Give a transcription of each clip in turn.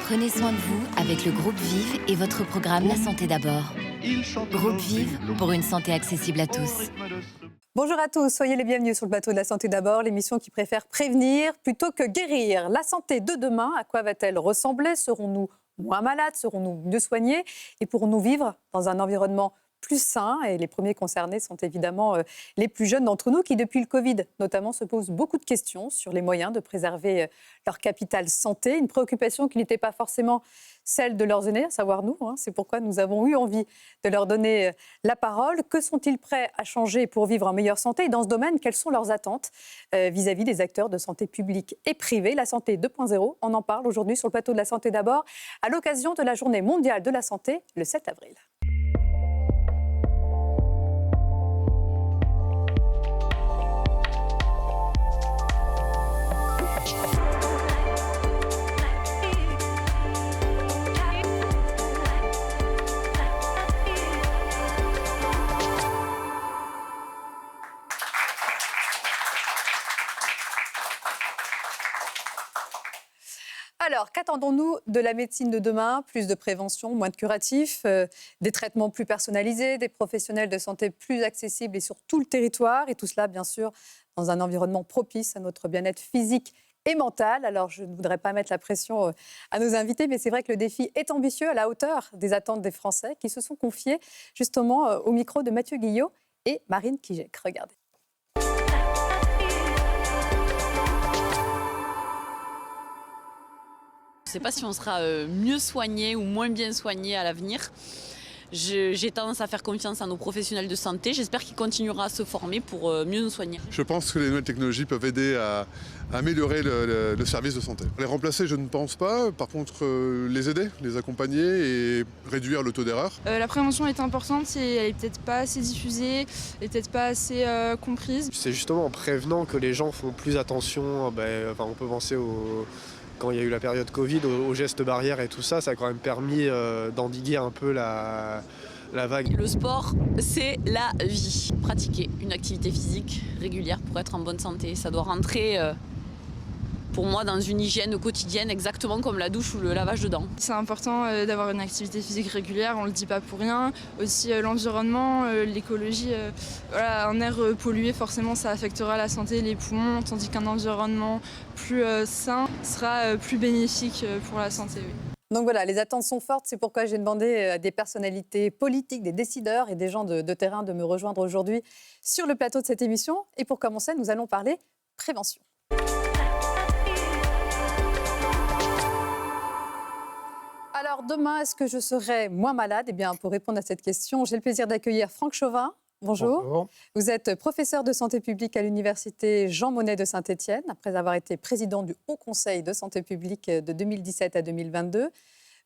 Prenez soin de vous avec le groupe Vive et votre programme La Santé d'abord. Groupe Vive pour une santé accessible à tous. Bonjour à tous, soyez les bienvenus sur le plateau de La Santé d'abord, l'émission qui préfère prévenir plutôt que guérir. La santé de demain, à quoi va-t-elle ressembler? Serons-nous moins malades? Serons-nous mieux soignés? Et pourrons-nous vivre dans un environnement plus sain? Et les premiers concernés sont évidemment les plus jeunes d'entre nous qui, depuis le Covid notamment, se posent beaucoup de questions sur les moyens de préserver leur capital santé. Une préoccupation qui n'était pas forcément celle de leurs aînés, à savoir nous. C'est pourquoi nous avons eu envie de leur donner la parole. Que sont-ils prêts à changer pour vivre en meilleure santé? Et dans ce domaine, quelles sont leurs attentes vis-à-vis des acteurs de santé publique et privée? La santé 2.0, on en parle aujourd'hui sur le plateau de La Santé d'abord, à l'occasion de la Journée mondiale de la santé, le 7 avril. Alors, qu'attendons-nous de la médecine de demain? Plus de prévention, moins de curatifs, des traitements plus personnalisés, des professionnels de santé plus accessibles et sur tout le territoire. Et tout cela, bien sûr, dans un environnement propice à notre bien-être physique et mental. Alors, je ne voudrais pas mettre la pression à nos invités, mais c'est vrai que le défi est ambitieux, à la hauteur des attentes des Français qui se sont confiés justement au micro de Mathieu Guillot et Marine Kijek. Regardez. Je ne sais pas si on sera mieux soigné ou moins bien soigné à l'avenir. J'ai tendance à faire confiance à nos professionnels de santé. J'espère qu'ils continueront à se former pour mieux nous soigner. Je pense que les nouvelles technologies peuvent aider à améliorer le service de santé. Les remplacer, je ne pense pas. Par contre, les aider, les accompagner et réduire le taux d'erreur. La prévention est importante et elle n'est peut-être pas assez diffusée, elle n'est peut-être pas assez comprise. C'est justement en prévenant que les gens font plus attention. On peut penser quand il y a eu la période Covid, aux gestes barrières et tout ça, ça a quand même permis d'endiguer un peu la vague. Le sport, c'est la vie. Pratiquer une activité physique régulière pour être en bonne santé, ça doit rentrer pour moi dans une hygiène quotidienne exactement comme la douche ou le lavage de dents. C'est important d'avoir une activité physique régulière, on ne le dit pas pour rien. Aussi l'environnement, l'écologie, un air pollué forcément ça affectera la santé, les poumons, tandis qu'un environnement plus sain sera plus bénéfique pour la santé. Oui. Donc voilà, les attentes sont fortes, c'est pourquoi j'ai demandé à des personnalités politiques, des décideurs et des gens de terrain de me rejoindre aujourd'hui sur le plateau de cette émission. Et pour commencer, nous allons parler prévention. Alors demain, est-ce que je serai moins malade? Eh bien, pour répondre à cette question, j'ai le plaisir d'accueillir Franck Chauvin. Bonjour. Bonjour. Vous êtes professeur de santé publique à l'université Jean Monnet de Saint-Étienne, après avoir été président du Haut Conseil de santé publique de 2017 à 2022.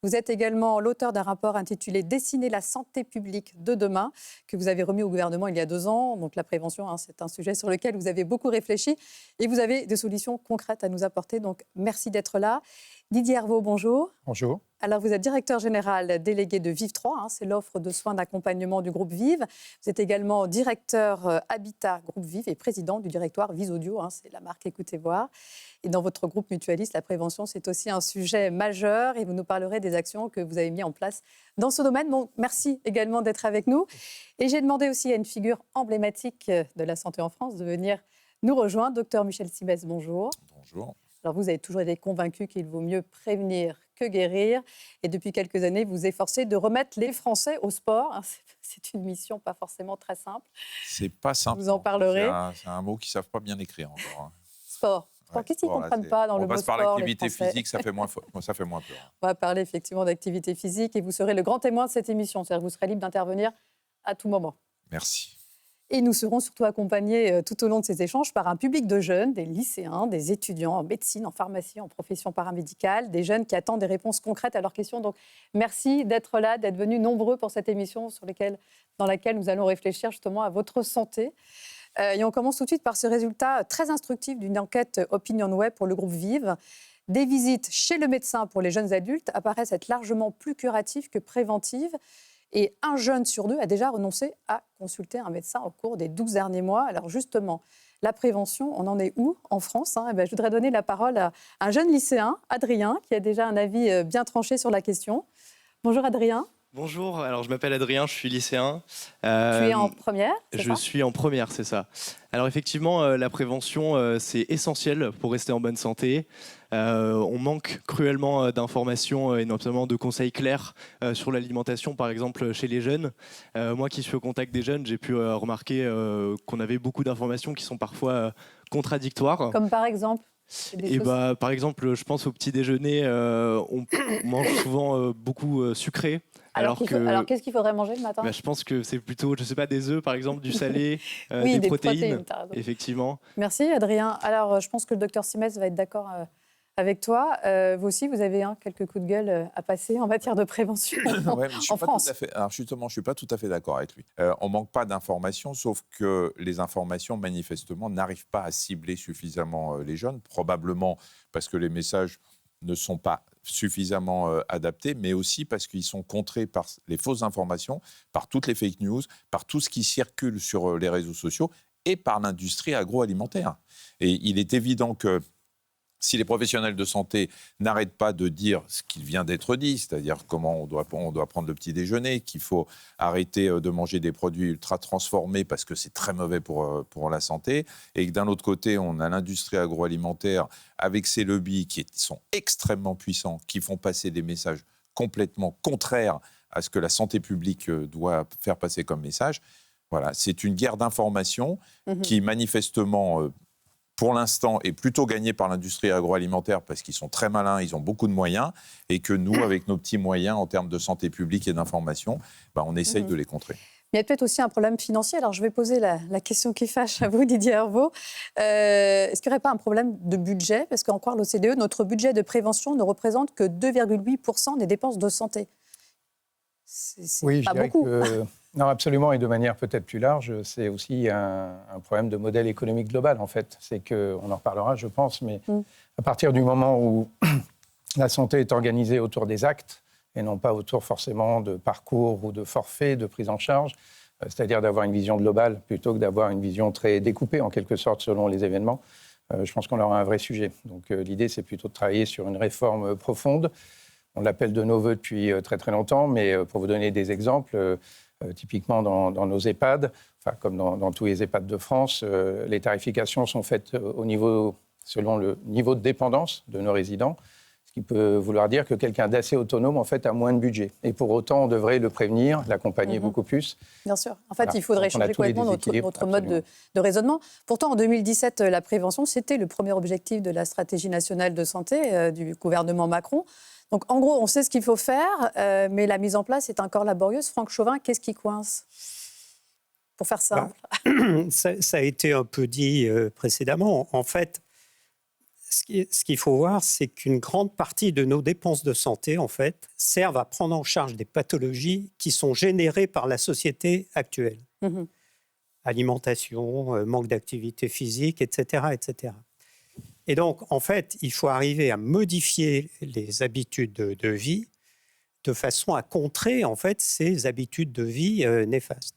Vous êtes également l'auteur d'un rapport intitulé « Dessiner la santé publique de demain » que vous avez remis au gouvernement il y a 2 ans. Donc la prévention, c'est un sujet sur lequel vous avez beaucoup réfléchi et vous avez des solutions concrètes à nous apporter. Donc merci d'être là. Didier Hervaux, bonjour. Bonjour. Alors, vous êtes directeur général délégué de Vive 3, c'est l'offre de soins d'accompagnement du groupe Vive. Vous êtes également directeur Habitat Groupe Vive et président du directoire Vis Audio, c'est la marque Écoutez Voir. Et dans votre groupe mutualiste, la prévention, c'est aussi un sujet majeur et vous nous parlerez des actions que vous avez mises en place dans ce domaine. Bon, merci également d'être avec nous. Et j'ai demandé aussi à une figure emblématique de la santé en France de venir nous rejoindre. Docteur Michel Simès, bonjour. Bonjour. Alors, vous avez toujours été convaincu qu'il vaut mieux prévenir que guérir. Et depuis quelques années, vous efforcez de remettre les Français au sport. C'est une mission pas forcément très simple. C'est pas simple. Vous en parlerez. C'est un mot qu'ils ne savent pas bien écrire encore. Sport. Qu'est-ce qu'ils ne comprennent pas dans le mot sport? On passe par l'activité physique, ça fait moins peur. On va parler effectivement d'activité physique et vous serez le grand témoin de cette émission. C'est-à-dire que vous serez libre d'intervenir à tout moment. Merci. Et nous serons surtout accompagnés tout au long de ces échanges par un public de jeunes, des lycéens, des étudiants en médecine, en pharmacie, en profession paramédicale, des jeunes qui attendent des réponses concrètes à leurs questions. Donc merci d'être là, d'être venus nombreux pour cette émission dans laquelle nous allons réfléchir justement à votre santé. Et on commence tout de suite par ce résultat très instructif d'une enquête Opinion Web pour le groupe Vive. Des visites chez le médecin pour les jeunes adultes apparaissent être largement plus curatives que préventives. Et 1 jeune sur 2 a déjà renoncé à consulter un médecin au cours des 12 derniers mois. Alors justement, la prévention, on en est où en France, hein? Je voudrais donner la parole à un jeune lycéen, Adrien, qui a déjà un avis bien tranché sur la question. Bonjour Adrien. Bonjour, alors je m'appelle Adrien, je suis lycéen. Tu es en première, c'est ça ? Je suis en première, c'est ça. Alors effectivement, la prévention, c'est essentiel pour rester en bonne santé. On manque cruellement d'informations et notamment de conseils clairs sur l'alimentation, par exemple chez les jeunes. Moi qui suis au contact des jeunes, j'ai pu remarquer qu'on avait beaucoup d'informations qui sont parfois contradictoires. Comme par exemple ? Par exemple, je pense au petit déjeuner, on mange souvent beaucoup sucré. Alors qu'est-ce qu'il faudrait manger le matin ? Je pense que c'est plutôt, je sais pas, des œufs par exemple, du salé, oui, des protéines effectivement. Merci Adrien. Alors je pense que le docteur Simès va être d'accord avec toi. Vous aussi, vous avez quelques coups de gueule à passer en matière de prévention en France. Alors justement, je ne suis pas tout à fait d'accord avec lui. On ne manque pas d'informations, sauf que les informations, manifestement, n'arrivent pas à cibler suffisamment les jeunes, probablement parce que les messages ne sont pas suffisamment adaptés, mais aussi parce qu'ils sont contrés par les fausses informations, par toutes les fake news, par tout ce qui circule sur les réseaux sociaux et par l'industrie agroalimentaire. Et il est évident que si les professionnels de santé n'arrêtent pas de dire ce qu'il vient d'être dit, c'est-à-dire comment on doit prendre le petit déjeuner, qu'il faut arrêter de manger des produits ultra transformés parce que c'est très mauvais pour la santé, et que d'un autre côté, on a l'industrie agroalimentaire avec ses lobbies qui sont extrêmement puissants, qui font passer des messages complètement contraires à ce que la santé publique doit faire passer comme message. Voilà, c'est une guerre d'information qui manifestement... pour l'instant, est plutôt gagné par l'industrie agroalimentaire parce qu'ils sont très malins, ils ont beaucoup de moyens, et que nous, avec nos petits moyens en termes de santé publique et d'information, on essaye de les contrer. Il y a peut-être aussi un problème financier. Alors, je vais poser la question qui fâche à vous, Didier Herveau. Est-ce qu'il n'y aurait pas un problème de budget ? Parce qu'en croire l'OCDE, notre budget de prévention ne représente que 2,8% des dépenses de santé. Oui, pas je dirais beaucoup. Non, absolument, et de manière peut-être plus large, c'est aussi un problème de modèle économique global, en fait. C'est qu'on en reparlera, je pense, mais à partir du moment où la santé est organisée autour des actes, et non pas autour forcément de parcours ou de forfaits, de prise en charge, c'est-à-dire d'avoir une vision globale plutôt que d'avoir une vision très découpée, en quelque sorte, selon les événements, je pense qu'on aura un vrai sujet. Donc l'idée, c'est plutôt de travailler sur une réforme profonde. On l'appelle de nos voeux depuis très très longtemps, mais pour vous donner des exemples... typiquement dans nos EHPAD, comme dans tous les EHPAD de France, les tarifications sont faites selon le niveau de dépendance de nos résidents, ce qui peut vouloir dire que quelqu'un d'assez autonome en fait, a moins de budget. Et pour autant, on devrait le prévenir, l'accompagner beaucoup plus. Bien sûr. En fait, il faudrait changer complètement notre mode de raisonnement. Pourtant, en 2017, la prévention, c'était le premier objectif de la stratégie nationale de santé du gouvernement Macron. Donc, en gros, on sait ce qu'il faut faire, mais la mise en place est encore laborieuse. Franck Chauvin, qu'est-ce qui coince ? Pour faire simple. Ça a été un peu dit précédemment. En fait, ce qu'il faut voir, c'est qu'une grande partie de nos dépenses de santé, en fait, servent à prendre en charge des pathologies qui sont générées par la société actuelle. Alimentation, manque d'activité physique, etc., etc. Et donc, en fait, il faut arriver à modifier les habitudes de vie de façon à contrer, en fait, ces habitudes de vie néfastes.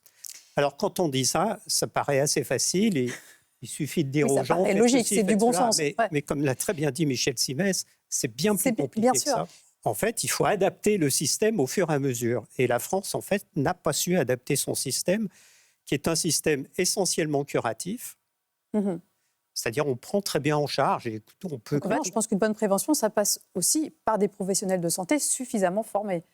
Alors, quand on dit ça, ça paraît assez facile. Il suffit de dire aux gens... C'est logique, c'est du bon sens. Mais comme l'a très bien dit Michel Simès, c'est bien plus compliqué que ça. En fait, il faut adapter le système au fur et à mesure. Et la France, en fait, n'a pas su adapter son système, qui est un système essentiellement curatif. C'est-à-dire, on prend très bien en charge. Et on peut... Donc, je pense qu'une bonne prévention, ça passe aussi par des professionnels de santé suffisamment formés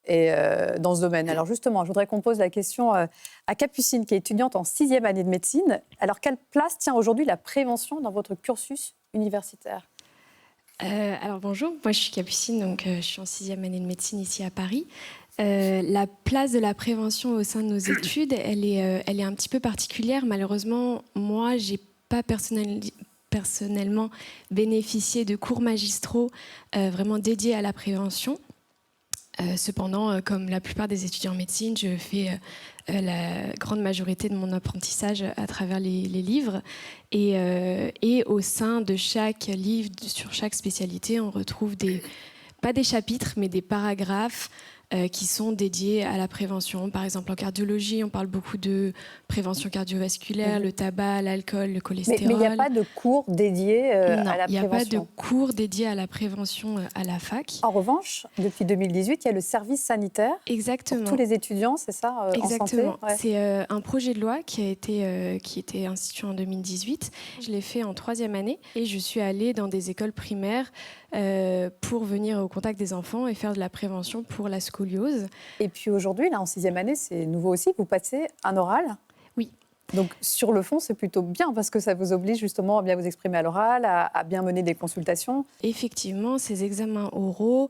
et, dans ce domaine. Alors justement, je voudrais qu'on pose la question à Capucine, qui est étudiante en 6e année de médecine. Alors, quelle place tient aujourd'hui la prévention dans votre cursus universitaire ? Alors bonjour, moi je suis Capucine, donc je suis en 6e année de médecine ici à Paris. La place de la prévention au sein de nos études, elle est un petit peu particulière. Malheureusement, moi, j'ai pas personnellement bénéficié de cours magistraux vraiment dédiés à la prévention. Cependant, comme la plupart des étudiants en médecine, je fais la grande majorité de mon apprentissage à travers les livres. Et au sein de chaque livre, sur chaque spécialité, on retrouve pas des chapitres, mais des paragraphes qui sont dédiées à la prévention. Par exemple, en cardiologie, on parle beaucoup de prévention cardiovasculaire, le tabac, l'alcool, le cholestérol. Mais il n'y a pas de cours dédiés à la prévention. Il n'y a pas de cours dédiés à la prévention à la fac. En revanche, depuis 2018, il y a le service sanitaire. Exactement. Pour tous les étudiants, c'est ça, exactement. En santé. C'est un projet de loi qui a été institué en 2018. Je l'ai fait en 3e année et je suis allée dans des écoles primaires pour venir au contact des enfants et faire de la prévention pour la scoliose. Et puis aujourd'hui, là, en 6e année, c'est nouveau aussi, vous passez un oral. Oui. Donc sur le fond, c'est plutôt bien parce que ça vous oblige justement à bien vous exprimer à l'oral, à bien mener des consultations. Effectivement, ces examens oraux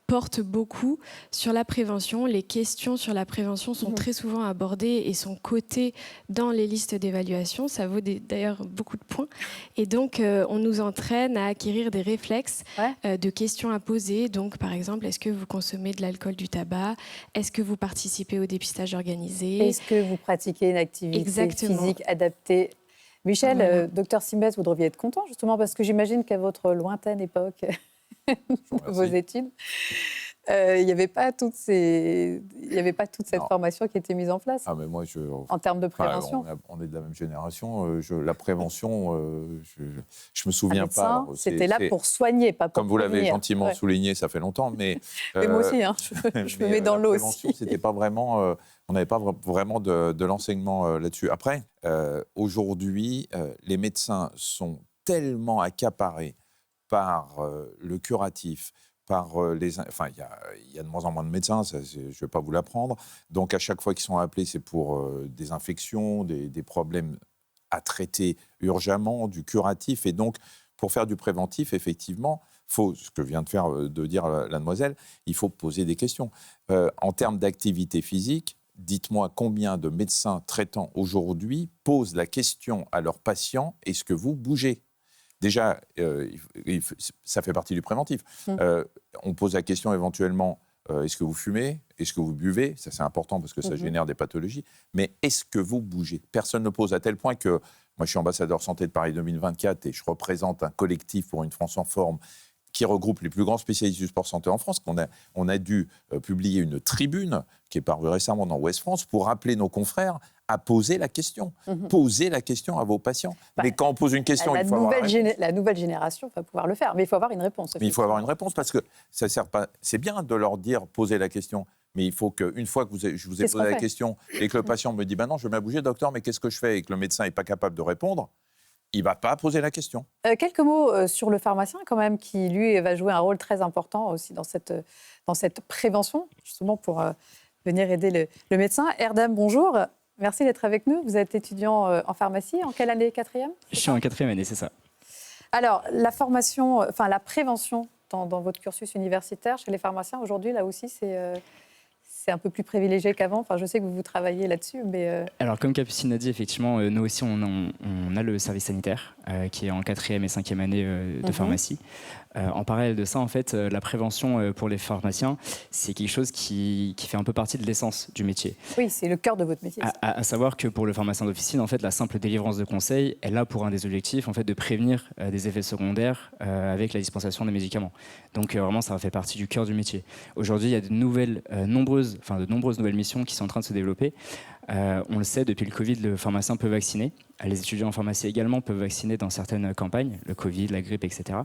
portent beaucoup sur la prévention. Les questions sur la prévention sont très souvent abordées et sont cotées dans les listes d'évaluation. Ça vaut d'ailleurs beaucoup de points. Et donc, on nous entraîne à acquérir des réflexes de questions à poser. Donc, par exemple, est-ce que vous consommez de l'alcool, du tabac? Est-ce que vous participez au dépistage organisé? Est-ce que vous pratiquez une activité physique adaptée? Michel, docteur Simbès, vous devriez être content justement parce que j'imagine qu'à votre lointaine époque, vos études, il n'y avait pas toute cette formation qui était mise en place. Ah, mais moi, en termes de prévention. On est de la même génération. La prévention, je me souviens pas. C'était là pour soigner, pas pour comme vous l'avez prévenir. gentiment souligné, ça fait longtemps, mais moi aussi, je me mets dans l'eau aussi. C'était pas vraiment. On n'avait pas vraiment de l'enseignement là-dessus. Après, aujourd'hui, les médecins sont tellement accaparés par le curatif, enfin, il y a de moins en moins de médecins, ça, je ne vais pas vous l'apprendre. Donc, à chaque fois qu'ils sont appelés, c'est pour des infections, des problèmes à traiter urgemment, du curatif. Et donc, pour faire du préventif, effectivement, ce que vient de dire la demoiselle, il faut poser des questions. En termes d'activité physique, dites-moi combien de médecins traitants aujourd'hui posent la question à leurs patients, est-ce que vous bougez ? Déjà, ça fait partie du préventif. On pose la question éventuellement, est-ce que vous fumez? Est-ce que vous buvez? Ça, c'est important parce que ça génère des pathologies. Mais est-ce que vous bougez? Personne ne pose, à tel point que moi, je suis ambassadeur santé de Paris 2024 et je représente un collectif pour une France en forme qui regroupe les plus grands spécialistes du sport santé en France. On a dû publier une tribune qui est parue récemment dans Ouest France pour rappeler nos confrères à poser la question. Posez la question à vos patients. Mais quand on pose une question, il faut avoir la nouvelle génération va pouvoir le faire, mais il faut avoir une réponse. Mais il faut avoir une réponse parce que ça sert pas. C'est bien de leur dire posez la question, mais il faut qu'une fois que je vous ai posé la question et que le patient me dit non, je veux bien bouger, docteur, mais qu'est-ce que je fais, et que le médecin n'est pas capable de répondre, il ne va pas poser la question. Quelques mots sur le pharmacien, quand même, qui, lui, va jouer un rôle très important aussi dans cette prévention, justement pour venir aider le médecin. Erdem, bonjour. Merci d'être avec nous. Vous êtes étudiant en pharmacie. En quelle année? 4e? Je suis en 4e année, c'est ça. Alors, la prévention dans votre cursus universitaire chez les pharmaciens, aujourd'hui, là aussi, c'est un peu plus privilégié qu'avant. Enfin, je sais que vous travaillez là-dessus, mais... Alors, comme Capucine a dit, effectivement, nous aussi, on a le service sanitaire qui est en 4e et 5e année de pharmacie. En parallèle de ça, en fait, la prévention pour les pharmaciens, c'est quelque chose qui fait un peu partie de l'essence du métier. Oui, c'est le cœur de votre métier. À savoir que pour le pharmacien d'officine, en fait, la simple délivrance de conseils, elle a pour un des objectifs, en fait, de prévenir des effets secondaires avec la dispensation des médicaments. Donc, vraiment, ça fait partie du cœur du métier. Aujourd'hui, il y a de nombreuses nouvelles missions qui sont en train de se développer. On le sait, depuis le Covid, le pharmacien peut vacciner. Les étudiants en pharmacie également peuvent vacciner dans certaines campagnes, le Covid, la grippe, etc.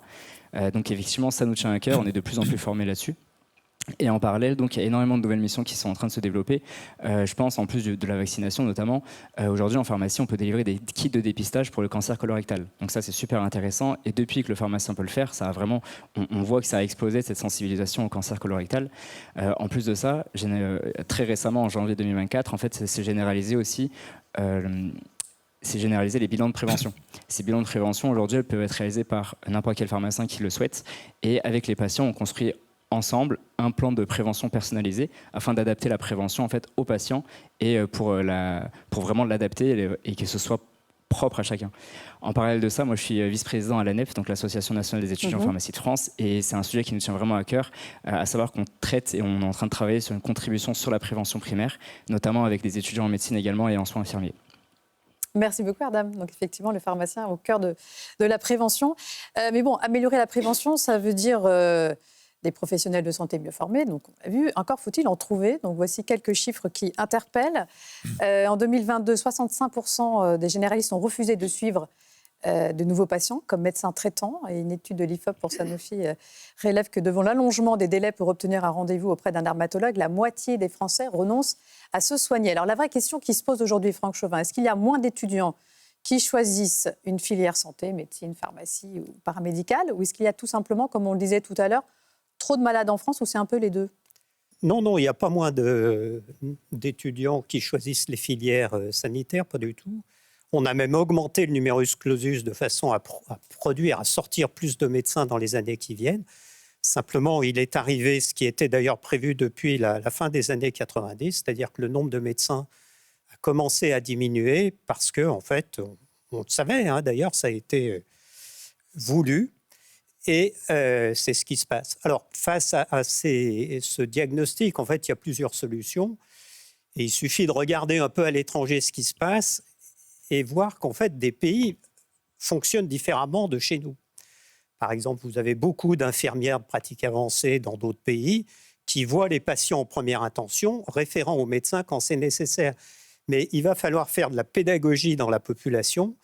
Donc effectivement, ça nous tient à cœur. On est de plus en plus formés là-dessus. Et en parallèle, donc, il y a énormément de nouvelles missions qui sont en train de se développer. Je pense, en plus de la vaccination notamment, aujourd'hui en pharmacie, on peut délivrer des kits de dépistage pour le cancer colorectal. Donc ça, c'est super intéressant. Et depuis que le pharmacien peut le faire, ça a vraiment, on voit que ça a explosé, cette sensibilisation au cancer colorectal. En plus de ça, très récemment, en janvier 2024, en fait, c'est généralisé aussi... c'est généraliser les bilans de prévention. Ces bilans de prévention, aujourd'hui, peuvent être réalisés par n'importe quel pharmacien qui le souhaite. Et avec les patients, on construit ensemble un plan de prévention personnalisé afin d'adapter la prévention en fait, aux patients et pour vraiment l'adapter et que ce soit propre à chacun. En parallèle de ça, moi je suis vice-président à l'ANEF, donc l'Association nationale des étudiants en pharmacie de France, et c'est un sujet qui nous tient vraiment à cœur, à savoir qu'on traite et on est en train de travailler sur une contribution sur la prévention primaire, notamment avec des étudiants en médecine également et en soins infirmiers. Merci beaucoup, Erdem. Donc, effectivement, le pharmacien au cœur de la prévention. Mais bon, améliorer la prévention, ça veut dire des professionnels de santé mieux formés. Donc, on l'a vu, encore faut-il en trouver. Donc, voici quelques chiffres qui interpellent. En 2022, 65% des généralistes ont refusé de suivre de nouveaux patients comme médecins traitants. Et une étude de l'IFOP pour Sanofi relève que devant l'allongement des délais pour obtenir un rendez-vous auprès d'un dermatologue, la moitié des Français renoncent à se soigner. Alors, la vraie question qui se pose aujourd'hui, Franck Chauvin, est-ce qu'il y a moins d'étudiants qui choisissent une filière santé, médecine, pharmacie ou paramédicale, ou est-ce qu'il y a tout simplement, comme on le disait tout à l'heure, trop de malades en France, ou c'est un peu les deux? Non, il n'y a pas moins d'étudiants qui choisissent les filières sanitaires, pas du tout. On a même augmenté le numerus clausus de façon à produire, à sortir plus de médecins dans les années qui viennent. Simplement, il est arrivé ce qui était d'ailleurs prévu depuis la fin des années 90, c'est-à-dire que le nombre de médecins a commencé à diminuer parce que, en fait, on le savait, d'ailleurs, ça a été voulu. Et c'est ce qui se passe. Alors, face à ce diagnostic, en fait, il y a plusieurs solutions. Et il suffit de regarder un peu à l'étranger ce qui se passe et voir qu'en fait, des pays fonctionnent différemment de chez nous. Par exemple, vous avez beaucoup d'infirmières de pratique avancée dans d'autres pays qui voient les patients en première intention, référant aux médecins quand c'est nécessaire. Mais il va falloir faire de la pédagogie dans la population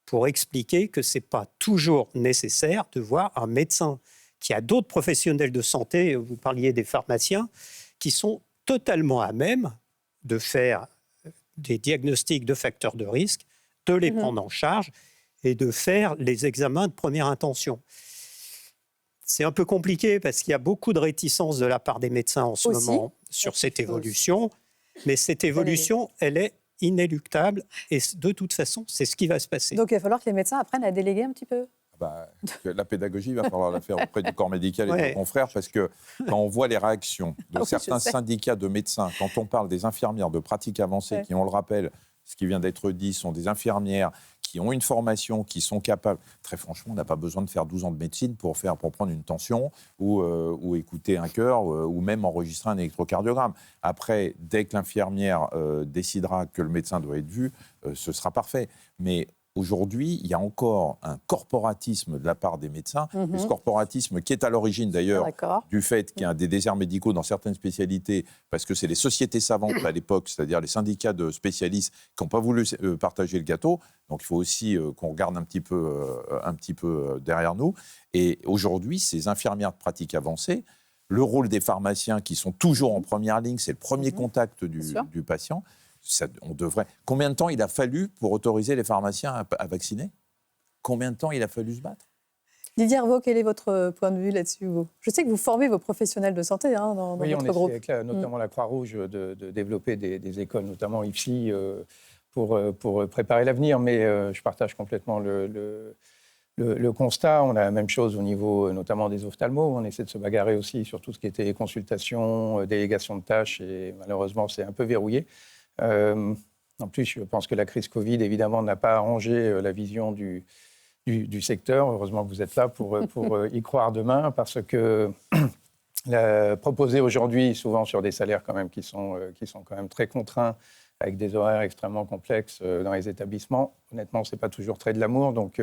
pour expliquer que ce n'est pas toujours nécessaire de voir un médecin, qu'il y a d'autres professionnels de santé, vous parliez des pharmaciens, qui sont totalement à même de faire des diagnostics de facteurs de risque, de les prendre en charge et de faire les examens de première intention. C'est un peu compliqué parce qu'il y a beaucoup de réticences de la part des médecins en ce moment sur cette évolution, mais cette évolution, elle est inéluctable et de toute façon, c'est ce qui va se passer. Donc il va falloir que les médecins apprennent à déléguer un petit peu. La pédagogie, il va falloir la faire auprès du corps médical et de nos confrères, parce que quand on voit les réactions de certains syndicats de médecins, quand on parle des infirmières de pratique avancée, qui, on le rappelle, ce qui vient d'être dit, sont des infirmières qui ont une formation, qui sont capables... Très franchement, on n'a pas besoin de faire 12 ans de médecine pour prendre une tension ou écouter un cœur ou même enregistrer un électrocardiogramme. Après, dès que l'infirmière décidera que le médecin doit être vu, ce sera parfait. Mais aujourd'hui, il y a encore un corporatisme de la part des médecins, et ce corporatisme qui est à l'origine d'ailleurs du fait qu'il y a des déserts médicaux dans certaines spécialités, parce que c'est les sociétés savantes à l'époque, c'est-à-dire les syndicats de spécialistes qui n'ont pas voulu partager le gâteau. Donc il faut aussi qu'on regarde un petit peu derrière nous. Et aujourd'hui, ces infirmières de pratique avancée, le rôle des pharmaciens qui sont toujours en première ligne, c'est le premier contact du patient. On devrait... Combien de temps il a fallu pour autoriser les pharmaciens à vacciner? Combien de temps il a fallu se battre? Didier Hervaux, quel est votre point de vue là-dessus, vous? Je sais que vous formez vos professionnels de santé dans votre groupe. Oui, on essaie, notamment la Croix-Rouge, de développer des écoles, notamment IFSI, pour préparer l'avenir. Mais je partage complètement le constat. On a la même chose au niveau notamment des ophtalmos. On essaie de se bagarrer aussi sur tout ce qui était consultation, délégation de tâches. Et malheureusement, c'est un peu verrouillé. En plus, je pense que la crise Covid, évidemment, n'a pas arrangé la vision du secteur. Heureusement que vous êtes là pour y croire demain, parce que proposer aujourd'hui, souvent sur des salaires quand même qui sont quand même très contraints, avec des horaires extrêmement complexes dans les établissements, honnêtement, c'est pas toujours très de l'amour. Donc,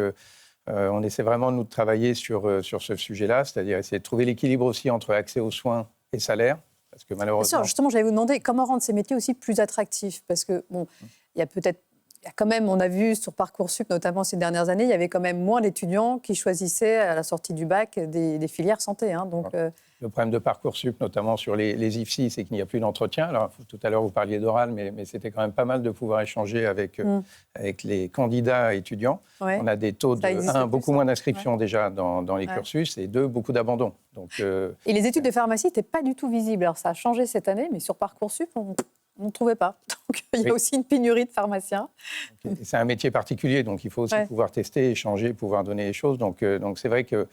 on essaie vraiment de travailler sur ce sujet-là, c'est-à-dire essayer de trouver l'équilibre aussi entre accès aux soins et salaire. Parce que malheureusement... Bien sûr, justement, j'allais vous demander comment rendre ces métiers aussi plus attractifs. Parce que, il y a quand même, on a vu sur Parcoursup, notamment ces dernières années, il y avait quand même moins d'étudiants qui choisissaient à la sortie du bac des filières santé. Donc, Le problème de Parcoursup, notamment sur les IFSI, c'est qu'il n'y a plus d'entretien. Alors, tout à l'heure, vous parliez d'oral, mais c'était quand même pas mal de pouvoir échanger avec les candidats étudiants. Ouais. On a des taux beaucoup moins d'inscriptions déjà dans les cursus, et beaucoup d'abandon. Et les études de pharmacie n'étaient pas du tout visibles. Alors, ça a changé cette année, mais sur Parcoursup, on ne trouvait pas. Donc, il y a aussi une pénurie de pharmaciens. C'est un métier particulier, donc il faut aussi pouvoir tester, échanger, pouvoir donner les choses. Donc c'est vrai que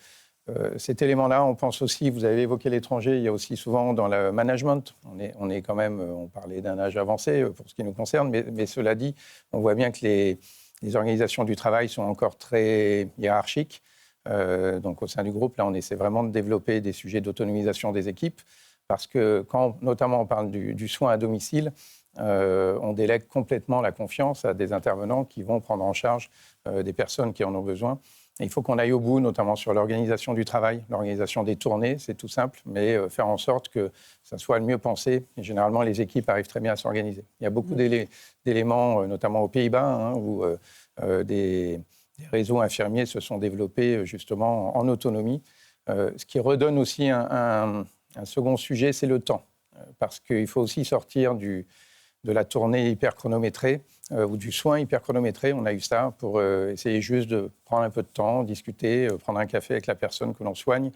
cet élément-là, on pense aussi, vous avez évoqué l'étranger, il y a aussi souvent dans le management, on est quand même, on parlait d'un âge avancé pour ce qui nous concerne, mais cela dit, on voit bien que les organisations du travail sont encore très hiérarchiques. Donc au sein du groupe, là, on essaie vraiment de développer des sujets d'autonomisation des équipes, parce que quand notamment on parle du soin à domicile, on délègue complètement la confiance à des intervenants qui vont prendre en charge des personnes qui en ont besoin. Il faut qu'on aille au bout, notamment sur l'organisation du travail, l'organisation des tournées, c'est tout simple, mais faire en sorte que ça soit le mieux pensé. Et généralement, les équipes arrivent très bien à s'organiser. Il y a beaucoup d'éléments, notamment aux Pays-Bas, où des réseaux infirmiers se sont développés justement en autonomie. Ce qui redonne aussi un second sujet, c'est le temps. Parce qu'il faut aussi sortir de la tournée hyper chronométrée ou du soin hyper chronométré. On a eu ça pour essayer juste de prendre un peu de temps, discuter, prendre un café avec la personne que l'on soigne,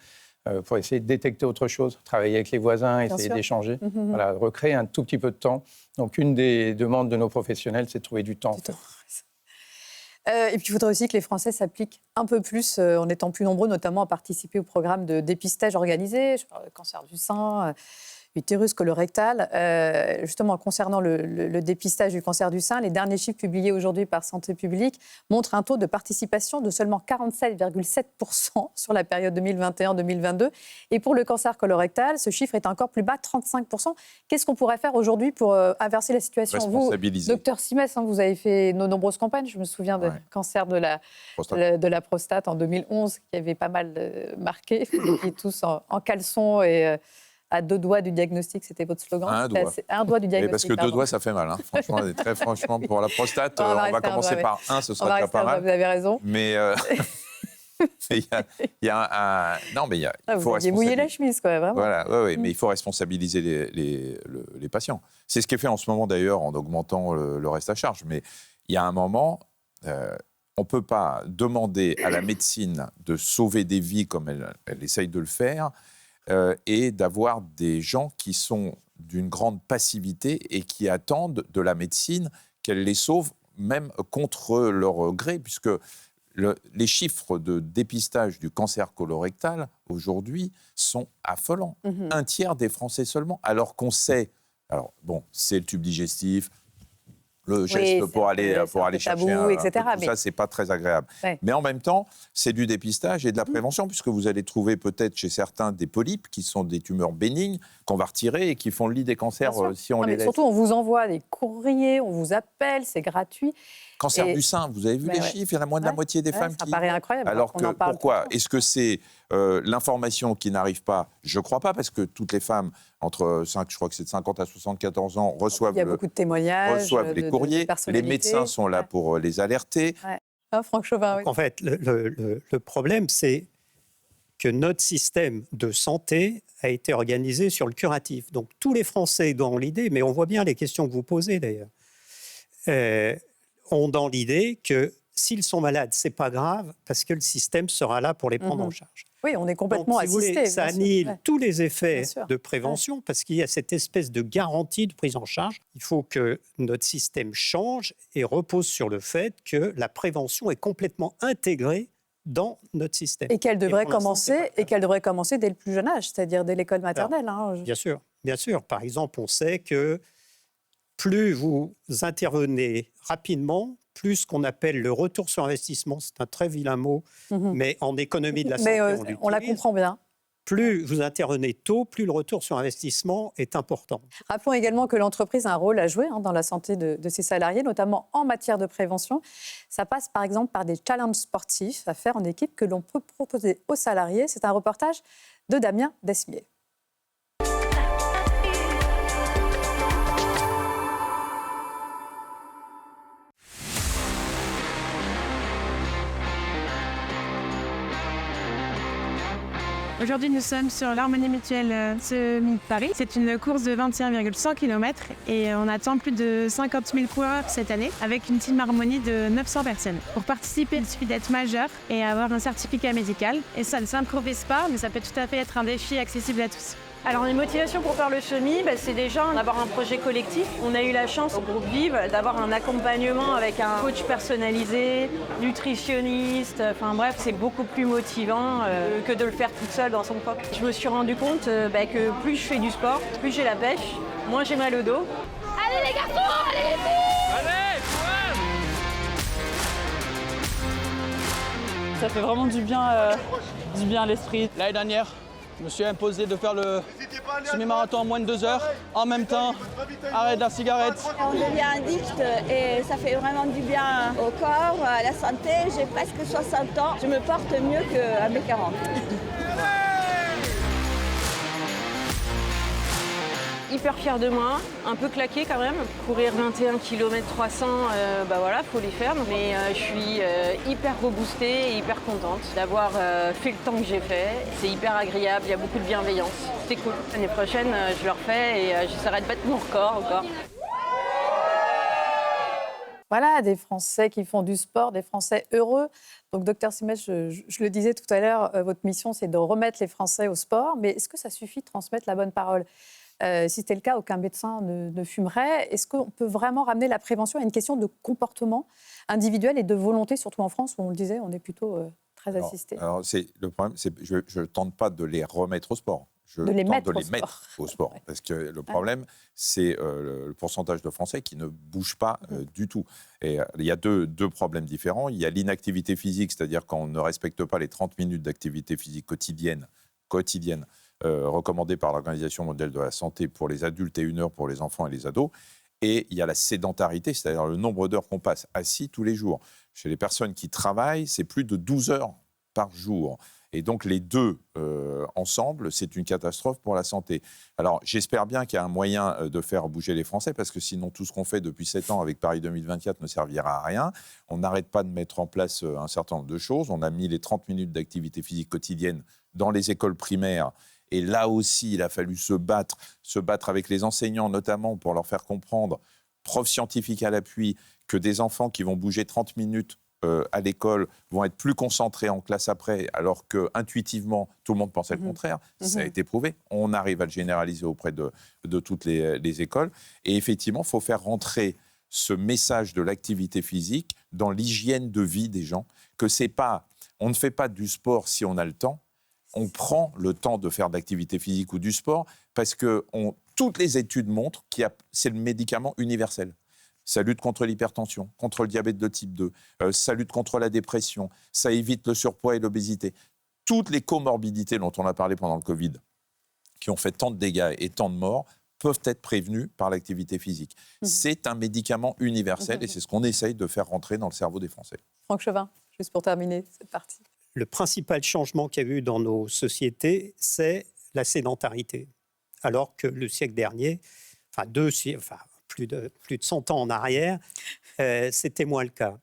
pour essayer de détecter autre chose, travailler avec les voisins, essayer d'échanger, voilà, recréer un tout petit peu de temps. Donc une des demandes de nos professionnels, c'est de trouver du temps. Et puis il faudrait aussi que les Français s'appliquent un peu plus, en étant plus nombreux, notamment à participer au programme de dépistage organisé. Je parle de cancer du sein, utérus colorectal. Justement, concernant le dépistage du cancer du sein, les derniers chiffres publiés aujourd'hui par Santé publique montrent un taux de participation de seulement 47,7% sur la période 2021-2022. Et pour le cancer colorectal, ce chiffre est encore plus bas, 35%. Qu'est-ce qu'on pourrait faire aujourd'hui pour inverser la situation? Vous, docteur Simès, vous avez fait nos nombreuses campagnes. Je me souviens du cancer de la prostate en 2011, qui avait pas mal marqué. Vous étiez tous en caleçon et... à 2 doigts du diagnostic, c'était votre slogan. Un doigt du diagnostic. Parce que 2 doigts, ça fait mal. Hein. Franchement, très franchement, pour la prostate, on va commencer par 1, ce sera déjà pas mal. Vous avez raison. Mais il y a un... Non, mais il faut responsabiliser. Mouiller la chemise, quoi, vraiment. Voilà, mais il faut responsabiliser les patients. C'est ce qui est fait en ce moment, d'ailleurs, en augmentant le reste à charge. Mais il y a un moment... on ne peut pas demander à la médecine de sauver des vies comme elle essaye de le faire, et d'avoir des gens qui sont d'une grande passivité et qui attendent de la médecine qu'elle les sauve, même contre leur gré, puisque les chiffres de dépistage du cancer colorectal, aujourd'hui, sont affolants. Un tiers des Français seulement, alors qu'on sait... Alors, bon, c'est le tube digestif, le geste pour aller chercher etc. Tout ça, c'est pas très agréable. Ouais. Mais en même temps, c'est du dépistage et de la prévention, puisque vous allez trouver peut-être chez certains des polypes qui sont des tumeurs bénignes qu'on va retirer et qui font le lit des cancers si on les laisse. Surtout, on vous envoie des courriers, on vous appelle, c'est gratuit. Cancer du sein, vous avez vu les chiffres, il y en a moins de la moitié des femmes qui... Ça paraît incroyable. Alors que, pourquoi? Est-ce que c'est l'information qui n'arrive pas? Je ne crois pas, parce que toutes les femmes, je crois que c'est de 50 à 74 ans, reçoivent beaucoup de témoignages, reçoivent les courriers. Les médecins sont là pour les alerter. Franck Chauvin, En fait, le problème, c'est que notre système de santé a été organisé sur le curatif. Donc tous les Français dans l'idée, mais on voit bien les questions que vous posez d'ailleurs, ont dans l'idée que s'ils sont malades, c'est pas grave parce que le système sera là pour les prendre en charge. Oui, on est complètement assisté. Ça annihile tous les effets de prévention parce qu'il y a cette espèce de garantie de prise en charge. Il faut que notre système change et repose sur le fait que la prévention est complètement intégrée dans notre système. Et qu'elle devrait commencer dès le plus jeune âge, c'est-à-dire dès l'école maternelle. Bien sûr, bien sûr. Par exemple, on sait que plus vous intervenez rapidement, plus ce qu'on appelle le retour sur investissement, c'est un très vilain mot, mais en économie de la santé, on la comprend bien. Plus vous intervenez tôt, plus le retour sur investissement est important. Rappelons également que l'entreprise a un rôle à jouer dans la santé de ses salariés, notamment en matière de prévention. Ça passe par exemple par des challenges sportifs à faire en équipe que l'on peut proposer aux salariés. C'est un reportage de Damien Desmier. Aujourd'hui, nous sommes sur l'Harmonie Mutuelle Semi-Paris. C'est une course de 21,100 km et on attend plus de 50 000 coureurs cette année avec une team Harmonie de 900 personnes. Pour participer, il suffit d'être majeur et avoir un certificat médical. Et ça ne s'improvise pas, mais ça peut tout à fait être un défi accessible à tous. Alors, une motivation pour faire le semi, c'est déjà d'avoir un projet collectif. On a eu la chance au groupe Vive d'avoir un accompagnement avec un coach personnalisé, nutritionniste. Enfin bref, c'est beaucoup plus motivant que de le faire toute seule dans son coin. Je me suis rendu compte que plus je fais du sport, plus j'ai la pêche, moins j'ai mal au dos. Allez les garçons, allez les filles! Allez, Ça fait vraiment du bien à l'esprit. L'année dernière, Je me suis imposé de faire le semi-marathon en moins de 2 heures. En même temps, arrêt de la cigarette. On devient addict et ça fait vraiment du bien au corps, à la santé. J'ai presque 60 ans. Je me porte mieux qu'à mes 40. Hyper fière de moi, un peu claquée quand même. Courir 21 km 300, voilà, faut les faire. Mais je suis hyper reboostée et hyper contente d'avoir fait le temps que j'ai fait. C'est hyper agréable, il y a beaucoup de bienveillance. C'est cool. L'année prochaine, je le refais et j'essaierai de battre mon record encore. Voilà, des Français qui font du sport, des Français heureux. Donc, docteur Simès, je le disais tout à l'heure, votre mission, c'est de remettre les Français au sport. Mais est-ce que ça suffit de transmettre la bonne parole ? Si c'était le cas, aucun médecin ne fumerait. Est-ce qu'on peut vraiment ramener la prévention à une question de comportement individuel et de volonté, surtout en France, où on le disait, on est plutôt très assisté. Alors le problème, c'est que je ne tente pas de les remettre au sport. Je tente de les mettre au sport. Ouais. Parce que le problème, c'est le pourcentage de Français qui ne bougent pas du tout. Et il y a deux problèmes différents. Il y a l'inactivité physique, c'est-à-dire quand on ne respecte pas les 30 minutes d'activité physique quotidienne recommandée par l'Organisation mondiale de la santé pour les adultes et 1 heure pour les enfants et les ados. Et il y a la sédentarité, c'est-à-dire le nombre d'heures qu'on passe assis tous les jours. Chez les personnes qui travaillent, c'est plus de 12 heures par jour. Et donc les deux ensemble, c'est une catastrophe pour la santé. Alors j'espère bien qu'il y a un moyen de faire bouger les Français, parce que sinon tout ce qu'on fait depuis 7 ans avec Paris 2024 ne servira à rien. On n'arrête pas de mettre en place un certain nombre de choses. On a mis les 30 minutes d'activité physique quotidienne dans les écoles primaires. Et là aussi, il a fallu se battre avec les enseignants, notamment pour leur faire comprendre, preuve scientifique à l'appui, que des enfants qui vont bouger 30 minutes à l'école vont être plus concentrés en classe après, alors qu'intuitivement, tout le monde pensait le contraire. Ça a été prouvé. On arrive à le généraliser auprès de toutes les écoles. Et effectivement, il faut faire rentrer ce message de l'activité physique dans l'hygiène de vie des gens, que c'est pas, on ne fait pas du sport si on a le temps. On prend le temps de faire de l'activité physique ou du sport parce que toutes les études montrent que c'est le médicament universel. Ça lutte contre l'hypertension, contre le diabète de type 2, ça lutte contre la dépression, ça évite le surpoids et l'obésité. Toutes les comorbidités dont on a parlé pendant le Covid, qui ont fait tant de dégâts et tant de morts, peuvent être prévenues par l'activité physique. C'est un médicament universel et c'est ce qu'on essaye de faire rentrer dans le cerveau des Français. Franck Chauvin, juste pour terminer cette partie. Le principal changement qu'il y a eu dans nos sociétés, c'est la sédentarité. Alors que le siècle dernier, plus de 100 ans en arrière, c'était moins le cas.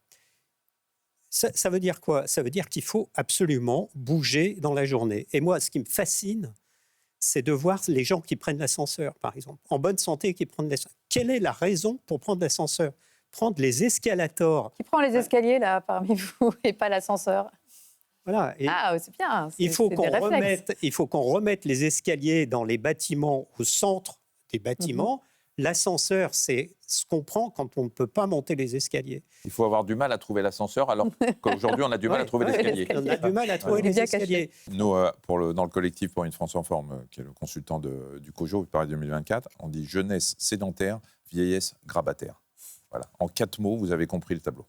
Ça veut dire quoi ? Ça veut dire qu'il faut absolument bouger dans la journée. Et moi, ce qui me fascine, c'est de voir les gens qui prennent l'ascenseur, par exemple, en bonne santé, qui prennent l'ascenseur. Quelle est la raison pour prendre l'ascenseur ? Prendre les escalators. Qui prend les escaliers, là, parmi vous, et pas l'ascenseur ? Voilà. Et c'est bien. Il faut qu'on remette les escaliers dans les bâtiments, au centre des bâtiments. L'ascenseur, c'est ce qu'on prend quand on ne peut pas monter les escaliers. Il faut avoir du mal à trouver l'ascenseur, alors qu'aujourd'hui, on a du mal à trouver l'escalier. On a du mal à trouver les escaliers. Nous, dans le collectif Pour une France en forme, qui est le consultant du COJO, Paris 2024, on dit jeunesse sédentaire, vieillesse grabataire. Voilà. En 4 mots, vous avez compris le tableau.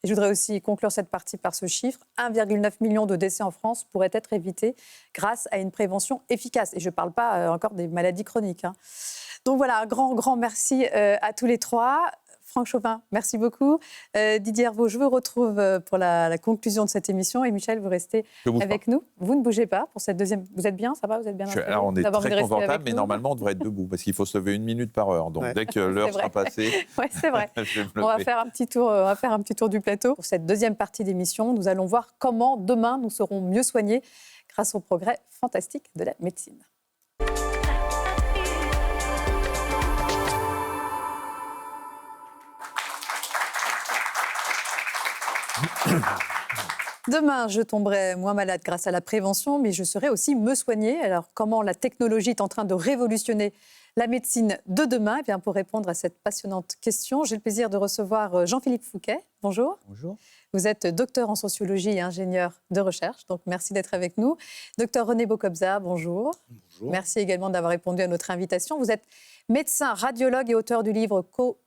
Et je voudrais aussi conclure cette partie par ce chiffre. 1,9 million de décès en France pourraient être évités grâce à une prévention efficace. Et je ne parle pas encore des maladies chroniques. Donc voilà, un grand merci à tous les trois. Franck Chauvin, merci beaucoup. Didier Hervaux, je vous retrouve pour la conclusion de cette émission. Et Michel, vous restez avec nous. Vous ne bougez pas pour cette deuxième... Vous êtes bien, ça va ? Vous êtes bien installé ? Alors on est très confortable, mais normalement on devrait être debout parce qu'il faut se lever 1 minute par heure. Donc dès que l'heure sera passée... Oui, c'est vrai. On va faire un petit tour du plateau. Pour cette deuxième partie d'émission, nous allons voir comment demain nous serons mieux soignés grâce au progrès fantastique de la médecine. Demain, je tomberai moins malade grâce à la prévention, mais je serai aussi me soigner. Alors, comment la technologie est en train de révolutionner la médecine de demain ? Eh bien, pour répondre à cette passionnante question, j'ai le plaisir de recevoir Jean-Philippe Fouquet. Bonjour. Bonjour. Vous êtes docteur en sociologie et ingénieur de recherche, donc merci d'être avec nous. Docteur René Bocobza, bonjour. Bonjour. Merci également d'avoir répondu à notre invitation. Vous êtes médecin, radiologue et auteur du livre Quo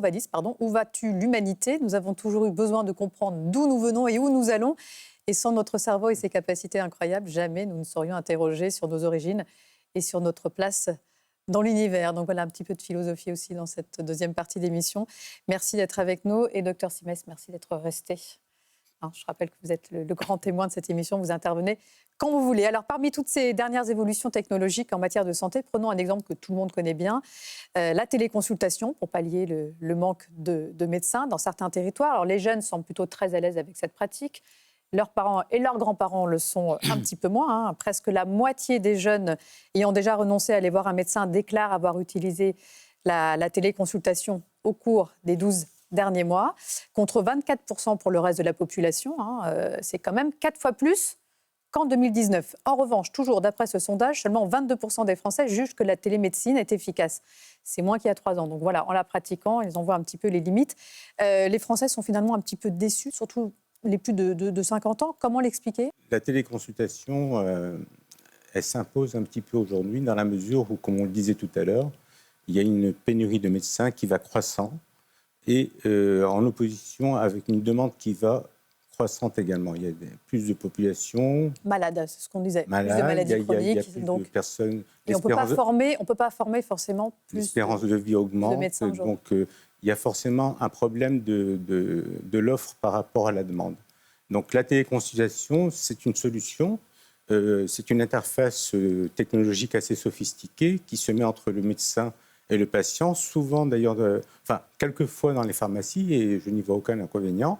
Vadis, où vas-tu l'humanité ? Nous avons toujours eu besoin de comprendre d'où nous venons et où nous allons. Et sans notre cerveau et ses capacités incroyables, jamais nous ne serions interrogés sur nos origines et sur notre place dans l'univers. Donc voilà, un petit peu de philosophie aussi dans cette deuxième partie d'émission. Merci d'être avec nous. Et Dr Simès, merci d'être resté. Je rappelle que vous êtes le grand témoin de cette émission. Vous intervenez quand vous voulez. Alors, parmi toutes ces dernières évolutions technologiques en matière de santé, prenons un exemple que tout le monde connaît bien. La téléconsultation, pour pallier le manque de médecins dans certains territoires. Alors, les jeunes semblent plutôt très à l'aise avec cette pratique. Leurs parents et leurs grands-parents le sont un petit peu moins. Presque la moitié des jeunes ayant déjà renoncé à aller voir un médecin déclarent avoir utilisé la téléconsultation au cours des 12 derniers mois, contre 24% pour le reste de la population. C'est quand même 4 fois plus qu'en 2019. En revanche, toujours d'après ce sondage, seulement 22% des Français jugent que la télémédecine est efficace. C'est moins qu'il y a 3 ans. Donc voilà, en la pratiquant, ils en voient un petit peu les limites. Les Français sont finalement un petit peu déçus, surtout les plus de 50 ans. Comment l'expliquer ? La téléconsultation, elle s'impose un petit peu aujourd'hui dans la mesure où, comme on le disait tout à l'heure, il y a une pénurie de médecins qui va croissant et en opposition avec une demande qui va croissante également. Il y a plus de population malade, c'est ce qu'on disait. Malade, plus de maladies chroniques. Il y a plus de personnes. Et on ne peut pas former forcément plus. L'espérance de vie augmente. De médecins donc il y a forcément un problème de l'offre par rapport à la demande. Donc la téléconsultation, c'est une solution. C'est une interface technologique assez sophistiquée qui se met entre le médecin et le patient, souvent d'ailleurs, quelquefois dans les pharmacies, et je n'y vois aucun inconvénient.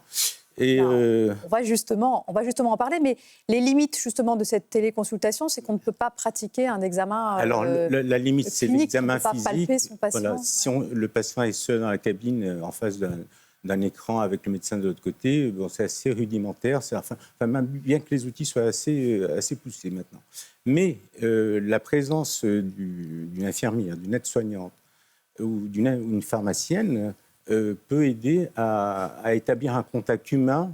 Et on va justement en parler, mais les limites justement de cette téléconsultation, c'est qu'on ne peut pas pratiquer un examen. Alors la limite, c'est l'examen physique. Palper son patient. Voilà, si le patient est seul dans la cabine, en face d'un écran avec le médecin de l'autre côté, c'est assez rudimentaire. Même bien que les outils soient assez poussés maintenant. Mais la présence d'une infirmière, d'une aide-soignante ou d'une pharmacienne peut aider à établir un contact humain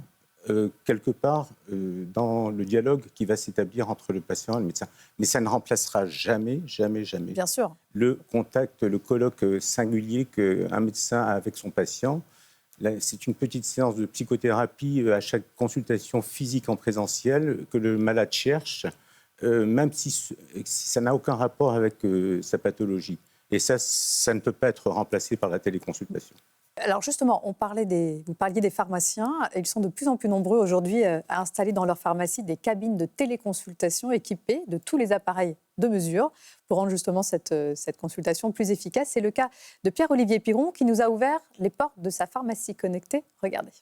quelque part dans le dialogue qui va s'établir entre le patient et le médecin. Mais ça ne remplacera jamais Bien sûr. le contact, le colloque singulier qu'un médecin a avec son patient. Là, c'est une petite séance de psychothérapie à chaque consultation physique en présentiel que le malade cherche, même si ça n'a aucun rapport avec sa pathologie. Et ça ne peut pas être remplacé par la téléconsultation. Alors justement, vous parliez des pharmaciens. Ils sont de plus en plus nombreux aujourd'hui à installer dans leur pharmacie des cabines de téléconsultation équipées de tous les appareils de mesure pour rendre justement cette consultation plus efficace. C'est le cas de Pierre-Olivier Piron qui nous a ouvert les portes de sa pharmacie connectée. Regardez.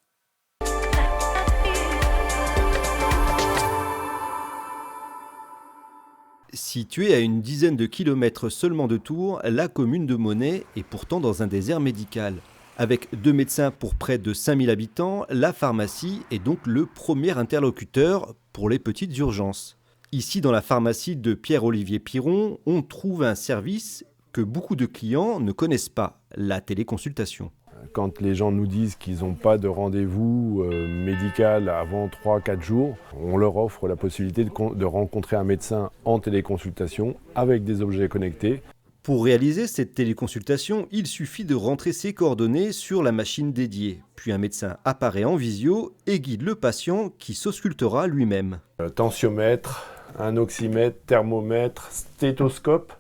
Située à une dizaine de kilomètres seulement de Tours, la commune de Monnet est pourtant dans un désert médical. Avec 2 médecins pour près de 5000 habitants, la pharmacie est donc le premier interlocuteur pour les petites urgences. Ici, dans la pharmacie de Pierre-Olivier Piron, on trouve un service que beaucoup de clients ne connaissent pas, la téléconsultation. Quand les gens nous disent qu'ils n'ont pas de rendez-vous médical avant 3-4 jours, on leur offre la possibilité de rencontrer un médecin en téléconsultation avec des objets connectés. Pour réaliser cette téléconsultation, il suffit de rentrer ses coordonnées sur la machine dédiée. Puis un médecin apparaît en visio et guide le patient qui s'auscultera lui-même. Tensiomètre, un oxymètre, thermomètre, stéthoscope,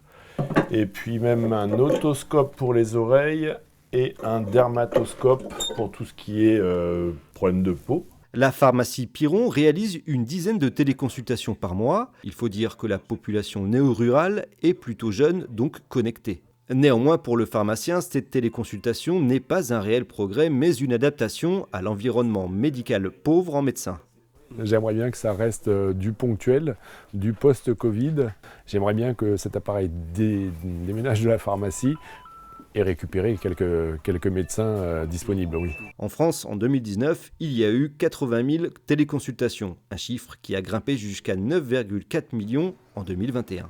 et puis même un otoscope pour les oreilles et un dermatoscope pour tout ce qui est problème de peau. La pharmacie Piron réalise une dizaine de téléconsultations par mois. Il faut dire que la population néo-rurale est plutôt jeune, donc connectée. Néanmoins, pour le pharmacien, cette téléconsultation n'est pas un réel progrès, mais une adaptation à l'environnement médical pauvre en médecins. J'aimerais bien que ça reste du ponctuel, du post-Covid. J'aimerais bien que cet appareil déménage de la pharmacie et récupérer quelques médecins disponibles, oui. En France, en 2019, il y a eu 80 000 téléconsultations, un chiffre qui a grimpé jusqu'à 9,4 millions en 2021.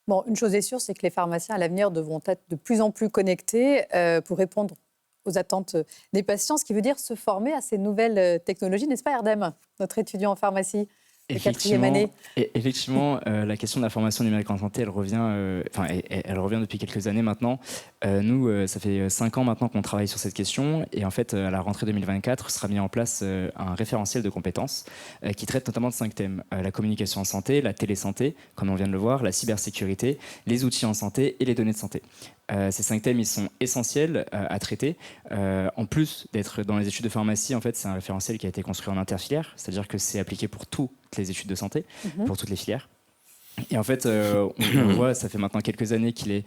Bon, une chose est sûre, c'est que les pharmaciens à l'avenir devront être de plus en plus connectés pour répondre aux attentes des patients, ce qui veut dire se former à ces nouvelles technologies, n'est-ce pas Erdem, notre étudiant en pharmacie ? la quatrième année. Effectivement, la question de la formation numérique en santé, elle revient depuis quelques années maintenant. Nous, ça fait 5 ans maintenant qu'on travaille sur cette question. Et en fait, à la rentrée 2024, sera mis en place un référentiel de compétences qui traite notamment de 5 thèmes. La communication en santé, la télésanté, comme on vient de le voir, la cybersécurité, les outils en santé et les données de santé. Ces 5 thèmes, ils sont essentiels à traiter. En plus d'être dans les études de pharmacie, en fait, c'est un référentiel qui a été construit en interfilière, c'est-à-dire que c'est appliqué pour toutes les études de santé, pour toutes les filières. Et en fait, on voit, ça fait maintenant quelques années qu'il est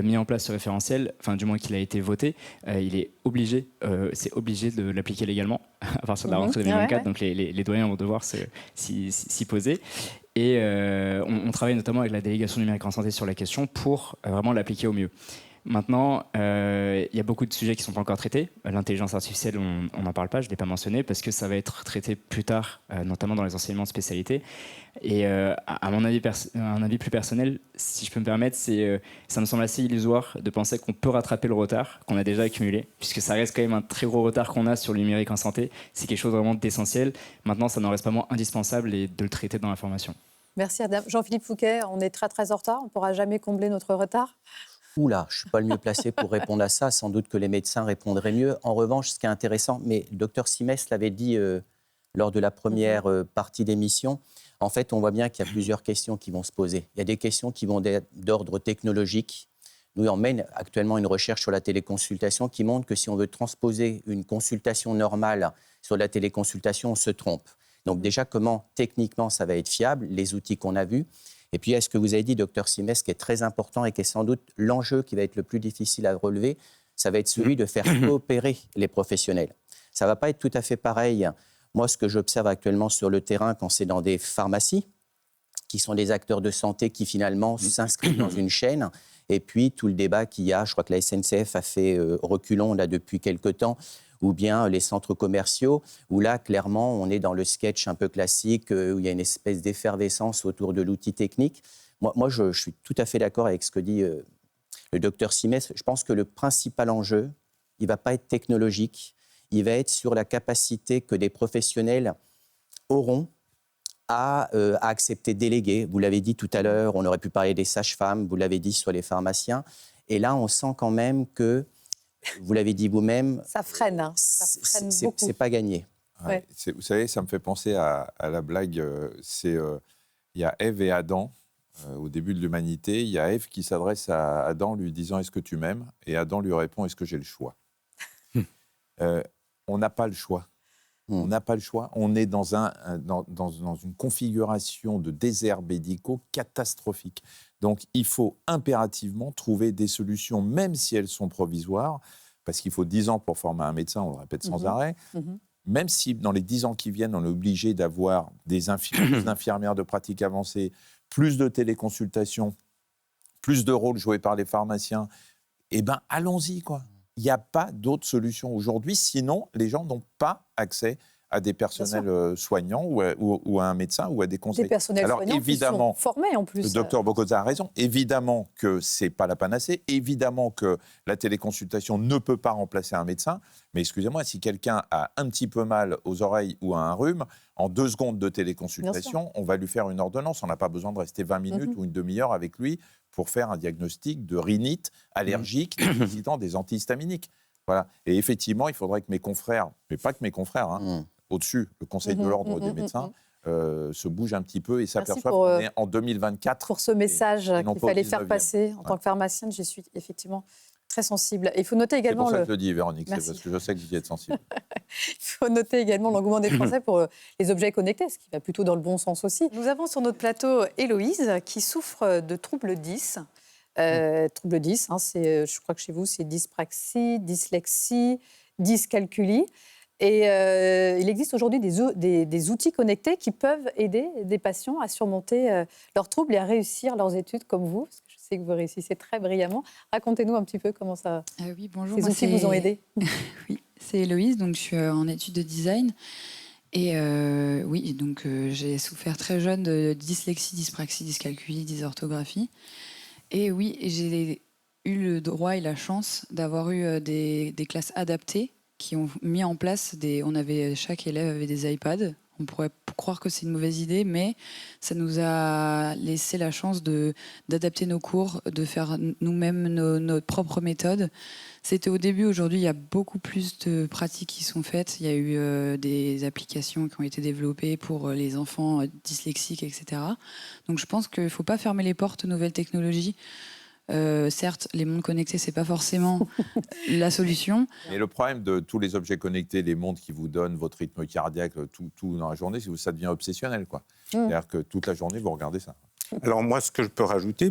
mis en place ce référentiel, enfin du moins qu'il a été voté. Il est obligé, c'est obligé de l'appliquer légalement à partir de la rentrée 2024. Donc les doyens vont devoir s'y poser. Et on travaille notamment avec la délégation numérique en santé sur la question pour vraiment l'appliquer au mieux. Maintenant, il y a beaucoup de sujets qui ne sont pas encore traités. L'intelligence artificielle, on n'en parle pas, je ne l'ai pas mentionné, parce que ça va être traité plus tard, notamment dans les enseignements de spécialité. Et à mon avis, un avis plus personnel, si je peux me permettre, ça me semble assez illusoire de penser qu'on peut rattraper le retard qu'on a déjà accumulé, puisque ça reste quand même un très gros retard qu'on a sur le numérique en santé. C'est quelque chose vraiment d'essentiel. Maintenant, ça n'en reste pas moins indispensable et de le traiter dans la formation. Merci Adam. Jean-Philippe Fouquet, on est très très en retard, on ne pourra jamais combler notre retard. Oula, je ne suis pas le mieux placé pour répondre à ça. Sans doute que les médecins répondraient mieux. En revanche, ce qui est intéressant, mais le docteur Simès l'avait dit lors de la première partie d'émission, en fait, on voit bien qu'il y a plusieurs questions qui vont se poser. Il y a des questions qui vont d'ordre technologique. Nous, on mène actuellement une recherche sur la téléconsultation qui montre que si on veut transposer une consultation normale sur la téléconsultation, on se trompe. Donc déjà, comment techniquement ça va être fiable, les outils qu'on a vus. Et puis, ce que vous avez dit, docteur Simès, qui est très important et qui est sans doute l'enjeu qui va être le plus difficile à relever, ça va être celui de faire coopérer les professionnels. Ça ne va pas être tout à fait pareil. Moi, ce que j'observe actuellement sur le terrain, quand c'est dans des pharmacies, qui sont des acteurs de santé qui finalement s'inscrivent dans une chaîne, et puis tout le débat qu'il y a, je crois que la SNCF a fait reculons là, depuis quelque temps, ou bien les centres commerciaux, où là, clairement, on est dans le sketch un peu classique, où il y a une espèce d'effervescence autour de l'outil technique. Moi je suis tout à fait d'accord avec ce que dit le docteur Simès. Je pense que le principal enjeu, il ne va pas être technologique, il va être sur la capacité que des professionnels auront à accepter de déléguer. Vous l'avez dit tout à l'heure, on aurait pu parler des sages-femmes, vous l'avez dit sur les pharmaciens. Et là, on sent quand même que, vous l'avez dit vous-même... Ça freine, hein. Ça freine beaucoup. C'est pas gagné. Ouais. Vous savez, ça me fait penser à la blague, il y a Ève et Adam, au début de l'humanité. Il y a Ève qui s'adresse à Adam lui disant « Est-ce que tu m'aimes ?» Et Adam lui répond « Est-ce que j'ai le choix ?» On n'a pas le choix. On n'a pas le choix. On est dans une configuration de déserts médicaux catastrophique. Donc, il faut impérativement trouver des solutions, même si elles sont provisoires, parce qu'il faut 10 ans pour former un médecin, on le répète sans arrêt. Même si dans les 10 ans qui viennent, on est obligé d'avoir des infirmières de pratique avancée, plus de téléconsultations, plus de rôles joués par les pharmaciens, eh bien, allons-y, quoi. Il n'y a pas d'autre solution aujourd'hui, sinon les gens n'ont pas accès à des personnels soignants ou à un médecin ou à des conseils. Des personnels soignants évidemment, qui sont formés en plus. Le docteur Bocoza a raison. Évidemment que ce n'est pas la panacée. Évidemment que la téléconsultation ne peut pas remplacer un médecin. Mais excusez-moi, si quelqu'un a un petit peu mal aux oreilles ou a un rhume, en 2 secondes de téléconsultation, on va lui faire une ordonnance. On n'a pas besoin de rester 20 minutes ou une demi-heure avec lui pour faire un diagnostic de rhinite allergique nécessitant des antihistaminiques. Voilà. Et effectivement, il faudrait que mes confrères, mais pas que mes confrères, au-dessus, le Conseil de l'ordre des médecins, se bouge un petit peu et s'aperçoit qu'on est en 2024. Pour ce message qu'il fallait faire passer. En tant que pharmacienne, j'y suis effectivement très sensible. Et il faut noter également... C'est pour ça que je le dis, Véronique, c'est parce que je sais que vous y êtes sensible. Il faut noter également l'engouement des Français pour les objets connectés, ce qui va plutôt dans le bon sens aussi. Nous avons sur notre plateau Héloïse, qui souffre de troubles 10. Troubles 10, je crois que chez vous, c'est dyspraxie, dyslexie, dyscalculie. Et il existe aujourd'hui des outils connectés qui peuvent aider des patients à surmonter leurs troubles et à réussir leurs études comme vous, parce que je sais que vous réussissez très brillamment. Racontez-nous un petit peu comment ça, oui, bonjour, ces outils vous ont aidé. Oui, c'est Héloïse, donc je suis en études de design. Et oui, donc j'ai souffert très jeune de dyslexie, dyspraxie, dyscalculie, dysorthographie. Et oui, j'ai eu le droit et la chance d'avoir eu des classes adaptées qui ont mis en place chaque élève avait des iPads On pourrait croire que c'est une mauvaise idée, mais ça nous a laissé la chance d'adapter nos cours, de faire nous-mêmes nos propres méthodes. C'était au début. Aujourd'hui, il y a beaucoup plus de pratiques qui sont faites. Il y a eu des applications qui ont été développées pour les enfants dyslexiques, etc. Donc je pense qu'il ne faut pas fermer les portes aux nouvelles technologies. Certes, les montres connectés, c'est pas forcément la solution. Et le problème de tous les objets connectés, les montres qui vous donnent votre rythme cardiaque, tout dans la journée, c'est que ça devient obsessionnel, quoi. C'est-à-dire que toute la journée, vous regardez ça. Alors moi, ce que je peux rajouter,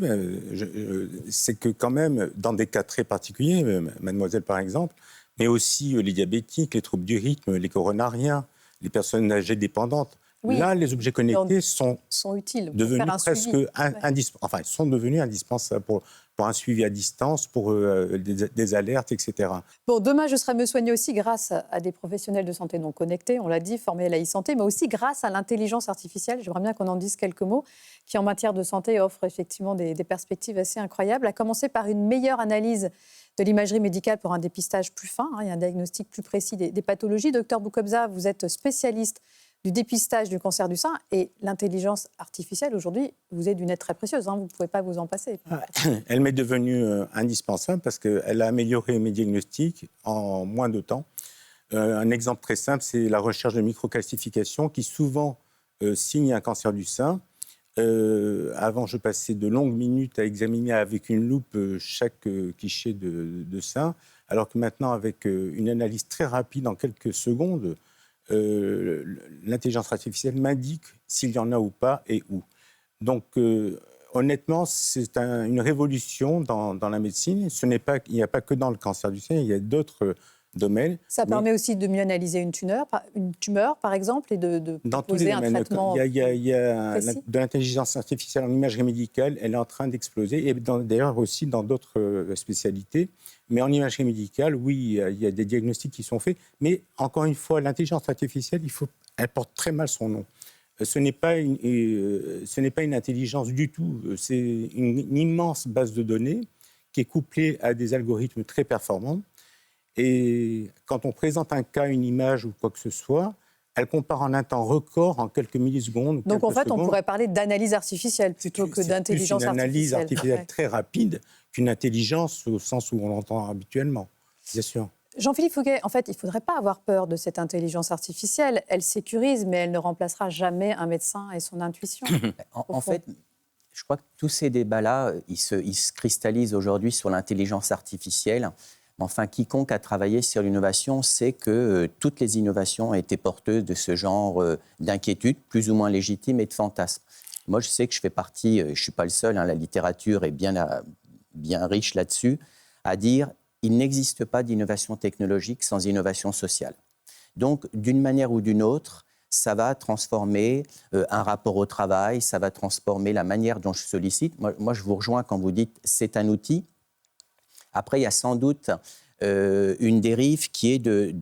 c'est que quand même, dans des cas très particuliers, mademoiselle par exemple, mais aussi les diabétiques, les troubles du rythme, les coronariens, les personnes âgées dépendantes, là, les objets connectés sont utiles pour devenus faire un presque suivi. enfin, ils sont devenus indispensables pour un suivi à distance, pour des alertes, etc. Bon, demain, je serai me soigner aussi grâce à des professionnels de santé non connectés, on l'a dit, formés à la e-santé, mais aussi grâce à l'intelligence artificielle. J'aimerais bien qu'on en dise quelques mots, qui en matière de santé offre effectivement des perspectives assez incroyables, à commencer par une meilleure analyse de l'imagerie médicale pour un dépistage plus fin, et un diagnostic plus précis des pathologies. Docteur Boukobza, vous êtes spécialiste du dépistage du cancer du sein, et l'intelligence artificielle, aujourd'hui, vous est d'une aide très précieuse, vous ne pouvez pas vous en passer. Elle m'est devenue indispensable parce qu'elle a amélioré mes diagnostics en moins de temps. Un exemple très simple, c'est la recherche de microcalcification qui souvent signe un cancer du sein. Avant, je passais de longues minutes à examiner avec une loupe chaque quiché de sein, alors que maintenant, avec une analyse très rapide en quelques secondes, l'intelligence artificielle m'indique s'il y en a ou pas et où. Donc, honnêtement, c'est une révolution dans la médecine. Il n'y a pas que dans le cancer du sein, il y a d'autres domaines. Ça permet aussi de mieux analyser une tumeur, par exemple, et de proposer un traitement il y a précis. de l'intelligence artificielle en imagerie médicale, elle est en train d'exploser, et d'ailleurs aussi dans d'autres spécialités. Mais en imagerie médicale, oui, il y a des diagnostics qui sont faits. Mais encore une fois, l'intelligence artificielle, elle porte très mal son nom. Ce n'est pas une intelligence du tout. C'est une immense base de données qui est couplée à des algorithmes très performants. Et quand on présente un cas, une image ou quoi que ce soit, elle compare en un temps record, en quelques millisecondes. Donc en fait, on pourrait parler d'analyse artificielle plutôt que d'intelligence artificielle. C'est une analyse artificielle très rapide qu'une intelligence au sens où on l'entend habituellement, bien sûr. Jean-Philippe Fouquet, en fait, il ne faudrait pas avoir peur de cette intelligence artificielle. Elle sécurise, mais elle ne remplacera jamais un médecin et son intuition. En fait, je crois que tous ces débats-là, ils se cristallisent aujourd'hui sur l'intelligence artificielle. Enfin, quiconque a travaillé sur l'innovation sait que toutes les innovations ont été porteuses de ce genre d'inquiétudes, plus ou moins légitimes, et de fantasmes. Moi, je sais que je fais partie, je ne suis pas le seul, la littérature est bien riche là-dessus, à dire il n'existe pas d'innovation technologique sans innovation sociale. Donc, d'une manière ou d'une autre, ça va transformer un rapport au travail, ça va transformer la manière dont je sollicite. Moi, je vous rejoins quand vous dites c'est un outil. Après, il y a sans doute une dérive qui est de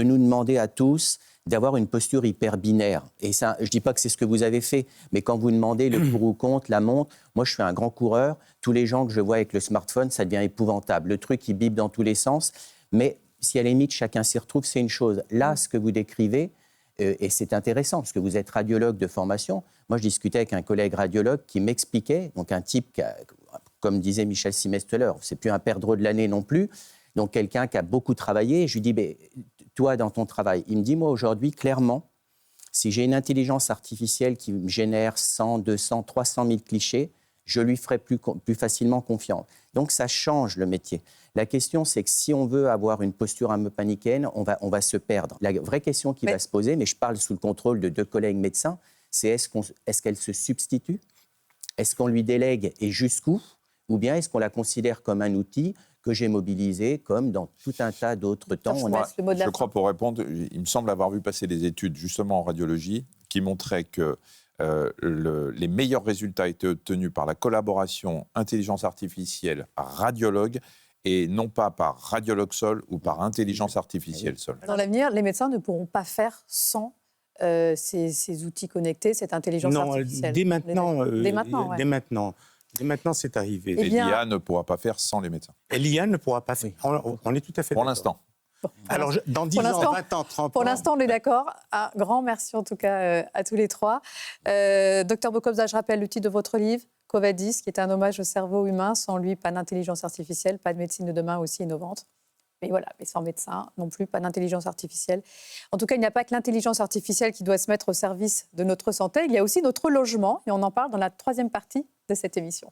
nous demander à tous d'avoir une posture hyper binaire. Et ça, je ne dis pas que c'est ce que vous avez fait, mais quand vous demandez le pour ou contre, la montre, moi je suis un grand coureur, tous les gens que je vois avec le smartphone, ça devient épouvantable. Le truc, il bip dans tous les sens, mais si à la limite, chacun s'y retrouve, c'est une chose. Là, ce que vous décrivez, et c'est intéressant, parce que vous êtes radiologue de formation, moi je discutais avec un collègue radiologue qui m'expliquait, donc un type qui a, comme disait Michel Simès tout à l'heure, c'est plus un perdreau de l'année non plus, donc quelqu'un qui a beaucoup travaillé. Je lui dis, mais, toi, dans ton travail, il me dit, moi, aujourd'hui, clairement, si j'ai une intelligence artificielle qui me génère 100, 200, 300 000 clichés, je lui ferai plus facilement confiance. Donc, ça change le métier. La question, c'est que si on veut avoir une posture un peu paniquaine, on va se perdre. La vraie question qui va se poser, mais je parle sous le contrôle de 2 collègues médecins, c'est est-ce qu'elle se substitue? Est-ce qu'on lui délègue et jusqu'où? Ou bien est-ce qu'on la considère comme un outil que j'ai mobilisé, comme dans tout un tas d'autres temps? Je crois, pour répondre, il me semble avoir vu passer des études, justement en radiologie, qui montraient que les meilleurs résultats étaient obtenus par la collaboration intelligence artificielle radiologue et non pas par radiologue seul ou par intelligence artificielle seule. Dans l'avenir, les médecins ne pourront pas faire sans ces outils connectés, cette intelligence artificielle. Dès maintenant. Dès maintenant, ouais. Dès maintenant, c'est arrivé. Et l'IA ne pourra pas faire sans les médecins. Et l'IA ne pourra pas faire. On est tout à fait pour d'accord. l'instant. Alors, dans 10 ans, 20 ans, 30 ans... Pour l'instant, on est d'accord. Un grand merci en tout cas à tous les trois. Docteur Bokobza, je rappelle le titre de votre livre, Covadis, qui est un hommage au cerveau humain. Sans lui, pas d'intelligence artificielle, pas de médecine de demain aussi innovante. Mais voilà, mais sans médecin non plus, pas d'intelligence artificielle. En tout cas, il n'y a pas que l'intelligence artificielle qui doit se mettre au service de notre santé. Il y a aussi notre logement, et on en parle dans la 3e partie de cette émission.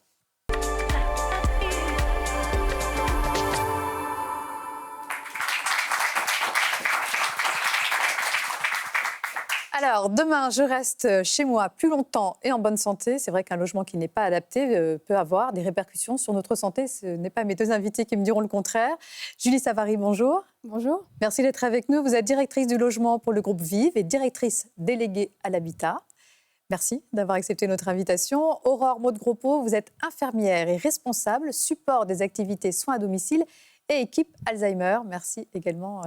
Alors, demain, je reste chez moi plus longtemps et en bonne santé. C'est vrai qu'un logement qui n'est pas adapté peut avoir des répercussions sur notre santé. Ce n'est pas mes 2 invités qui me diront le contraire. Julie Savary, bonjour. Bonjour. Merci d'être avec nous. Vous êtes directrice du logement pour le groupe Vive et directrice déléguée à l'habitat. Merci d'avoir accepté notre invitation. Aurore Maud-Gropeau, vous êtes infirmière et responsable, support des activités soins à domicile et équipe Alzheimer. Merci également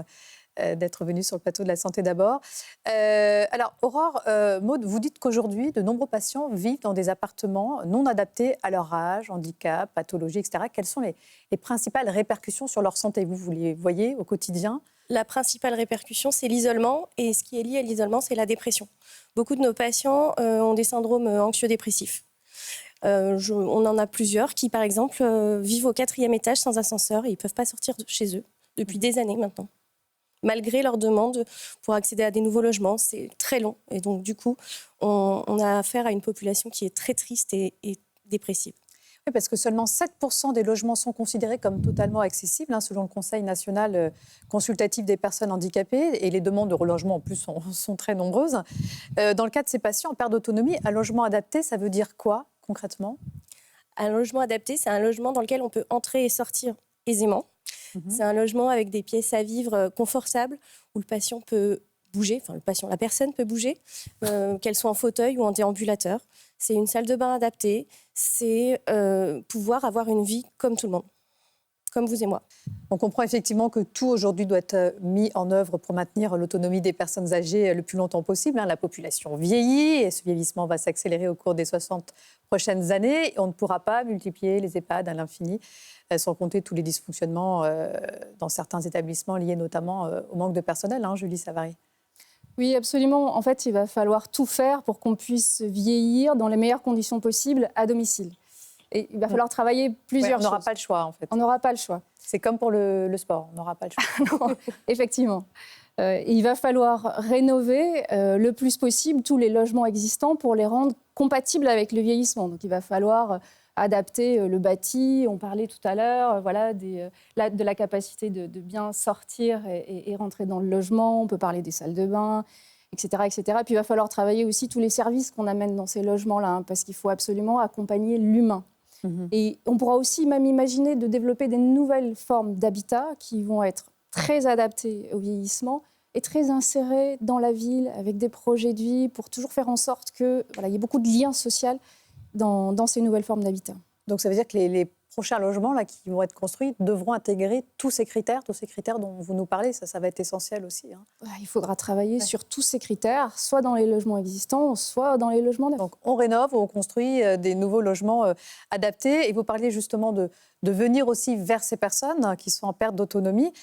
d'être venue sur le plateau de La Santé d'abord. Alors, Aurore, Maud, vous dites qu'aujourd'hui, de nombreux patients vivent dans des appartements non adaptés à leur âge, handicap, pathologie, etc. Quelles sont les principales répercussions sur leur santé? Vous les voyez au quotidien? La principale répercussion, c'est l'isolement. Et ce qui est lié à l'isolement, c'est la dépression. Beaucoup de nos patients ont des syndromes anxio-dépressifs. On en a plusieurs qui, par exemple, vivent au 4e étage sans ascenseur et ils ne peuvent pas sortir de chez eux depuis des années maintenant. Malgré leur demande pour accéder à des nouveaux logements, c'est très long. Et donc, du coup, on a affaire à une population qui est très triste et dépressive. Oui, parce que seulement 7% des logements sont considérés comme totalement accessibles, selon le Conseil national consultatif des personnes handicapées. Et les demandes de relogement, en plus, sont très nombreuses. Dans le cas de ces patients en perte d'autonomie, un logement adapté, ça veut dire quoi, concrètement? Un logement adapté, c'est un logement dans lequel on peut entrer et sortir aisément. C'est un logement avec des pièces à vivre confortables, où le patient peut bouger, la personne peut bouger, qu'elle soit en fauteuil ou en déambulateur. C'est une salle de bain adaptée, c'est pouvoir avoir une vie comme tout le monde, comme vous et moi. On comprend effectivement que tout aujourd'hui doit être mis en œuvre pour maintenir l'autonomie des personnes âgées le plus longtemps possible. La population vieillit et ce vieillissement va s'accélérer au cours des 60 prochaines années. On ne pourra pas multiplier les EHPAD à l'infini, sans compter tous les dysfonctionnements dans certains établissements liés notamment au manque de personnel. Julie Savary. Oui, absolument. En fait, il va falloir tout faire pour qu'on puisse vieillir dans les meilleures conditions possibles à domicile. Et il va falloir travailler plusieurs choses. On n'aura pas le choix, en fait. On n'aura pas le choix. C'est comme pour le sport, on n'aura pas le choix. Non, effectivement. Il va falloir rénover le plus possible tous les logements existants pour les rendre compatibles avec le vieillissement. Donc, il va falloir adapter le bâti. On parlait tout à l'heure de la capacité de bien sortir et rentrer dans le logement. On peut parler des salles de bain, etc., etc. Puis il va falloir travailler aussi tous les services qu'on amène dans ces logements-là, parce qu'il faut absolument accompagner l'humain. Et on pourra aussi même imaginer de développer des nouvelles formes d'habitat qui vont être très adaptées au vieillissement et très insérées dans la ville avec des projets de vie pour toujours faire en sorte qu'il y ait beaucoup de liens sociaux dans ces nouvelles formes d'habitat. Donc ça veut dire que les prochains logements qui vont être construits devront intégrer tous ces critères dont vous nous parlez. Ça va être essentiel aussi. Il faudra travailler sur tous ces critères, soit dans les logements existants, soit dans les logements neufs. Donc on rénove ou on construit des nouveaux logements adaptés. Et vous parliez justement de venir aussi vers ces personnes qui sont en perte d'autonomie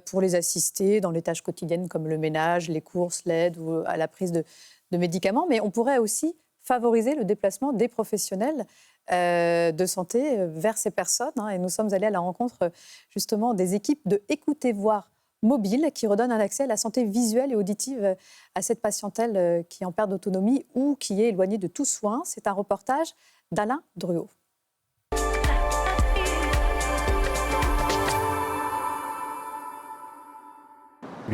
pour les assister dans les tâches quotidiennes comme le ménage, les courses, l'aide ou à la prise de médicaments. Mais on pourrait aussi favoriser le déplacement des professionnels de santé vers ces personnes. Et nous sommes allés à la rencontre justement des équipes de Écoutez Voir Mobile qui redonnent un accès à la santé visuelle et auditive à cette patientèle qui est en perte d'autonomie ou qui est éloignée de tout soin. C'est un reportage d'Alain Druot.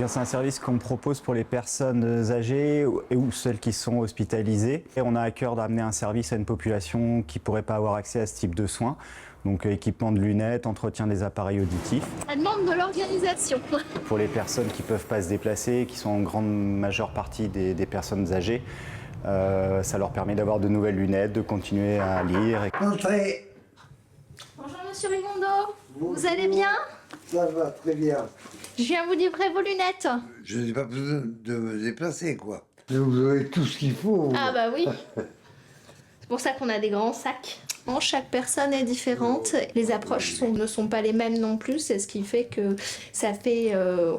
C'est un service qu'on propose pour les personnes âgées ou celles qui sont hospitalisées. Et on a à cœur d'amener un service à une population qui ne pourrait pas avoir accès à ce type de soins. Donc équipement de lunettes, entretien des appareils auditifs. Ça demande de l'organisation. Pour les personnes qui ne peuvent pas se déplacer, qui sont en grande majeure partie des personnes âgées, ça leur permet d'avoir de nouvelles lunettes, de continuer à lire. Entrez. Bonjour Monsieur Rimondo, vous allez bien? Ça va, très bien. Je viens vous livrer vos lunettes. Je n'ai pas besoin de me déplacer, quoi. Vous avez tout ce qu'il faut. Ah bah oui. C'est pour ça qu'on a des grands sacs. Chaque personne est différente. Les approches ne sont pas les mêmes non plus. C'est ce qui fait que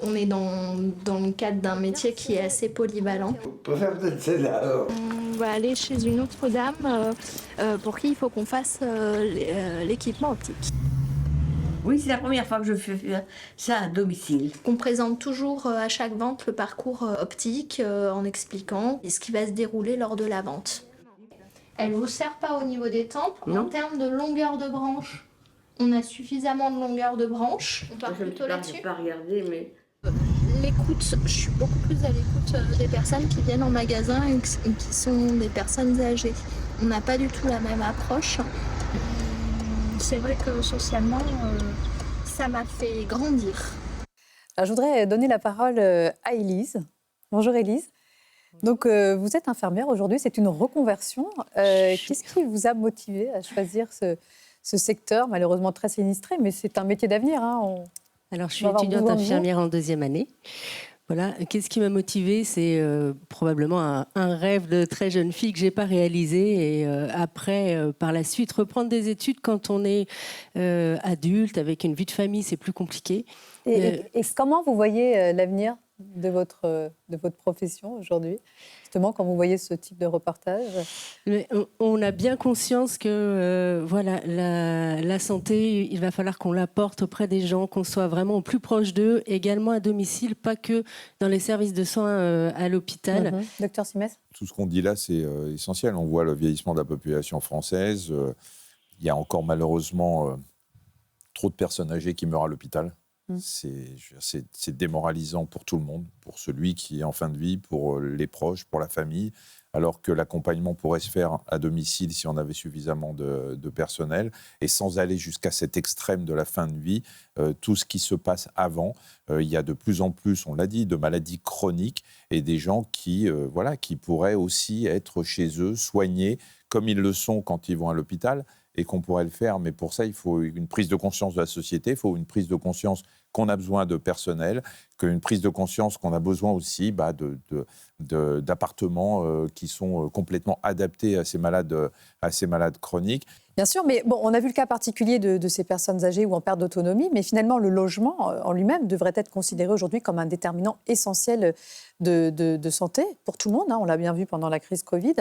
on est dans le cadre d'un métier qui est assez polyvalent. On peut faire peut-être celle-là. On va aller chez une autre dame pour qui il faut qu'on fasse l'équipement optique. Oui, c'est la première fois que je fais ça à domicile. On présente toujours à chaque vente le parcours optique en expliquant ce qui va se dérouler lors de la vente. Elle ne vous sert pas au niveau des tempes. En termes de longueur de branche, on a suffisamment de longueur de branche. On part plutôt là-dessus. Je n'ai pas regardé, mais... L'écoute, je suis beaucoup plus à l'écoute des personnes qui viennent en magasin et qui sont des personnes âgées. On n'a pas du tout la même approche. C'est vrai que socialement, ça m'a fait grandir. Alors, je voudrais donner la parole à Élise. Bonjour Élise. Donc, vous êtes infirmière aujourd'hui, c'est une reconversion. Qu'est-ce qui vous a motivé à choisir ce secteur, malheureusement très sinistré, mais c'est un métier d'avenir, hein, Alors, je suis étudiante infirmière en 2e année. Voilà. Qu'est-ce qui m'a motivée? C'est probablement un rêve de très jeune fille que je n'ai pas réalisé. Et après, par la suite, reprendre des études quand on est adulte, avec une vie de famille, c'est plus compliqué. Et comment vous voyez l'avenir de votre profession aujourd'hui, justement, quand vous voyez ce type de reportage? Mais on a bien conscience que voilà, la santé, il va falloir qu'on l'apporte auprès des gens, qu'on soit vraiment au plus proche d'eux, également à domicile, pas que dans les services de soins à l'hôpital. Docteur Simès? Tout ce qu'on dit là, c'est essentiel. On voit le vieillissement de la population française. Il y a encore malheureusement trop de personnes âgées qui meurent à l'hôpital. C'est démoralisant pour tout le monde, pour celui qui est en fin de vie, pour les proches, pour la famille, alors que l'accompagnement pourrait se faire à domicile si on avait suffisamment de personnel, et sans aller jusqu'à cet extrême de la fin de vie, tout ce qui se passe avant. Il y a de plus en plus, on l'a dit, de maladies chroniques et des gens qui pourraient aussi être chez eux, soignés, comme ils le sont quand ils vont à l'hôpital, et qu'on pourrait le faire. Mais pour ça, il faut une prise de conscience de la société, il faut une prise de conscience qu'on a besoin de personnel, qu'une prise de conscience qu'on a besoin aussi d'appartements qui sont complètement adaptés à ces malades chroniques. Bien sûr, mais bon, on a vu le cas particulier de ces personnes âgées ou en perte d'autonomie, mais finalement, le logement en lui-même devrait être considéré aujourd'hui comme un déterminant essentiel de santé pour tout le monde. Hein, on l'a bien vu pendant la crise Covid.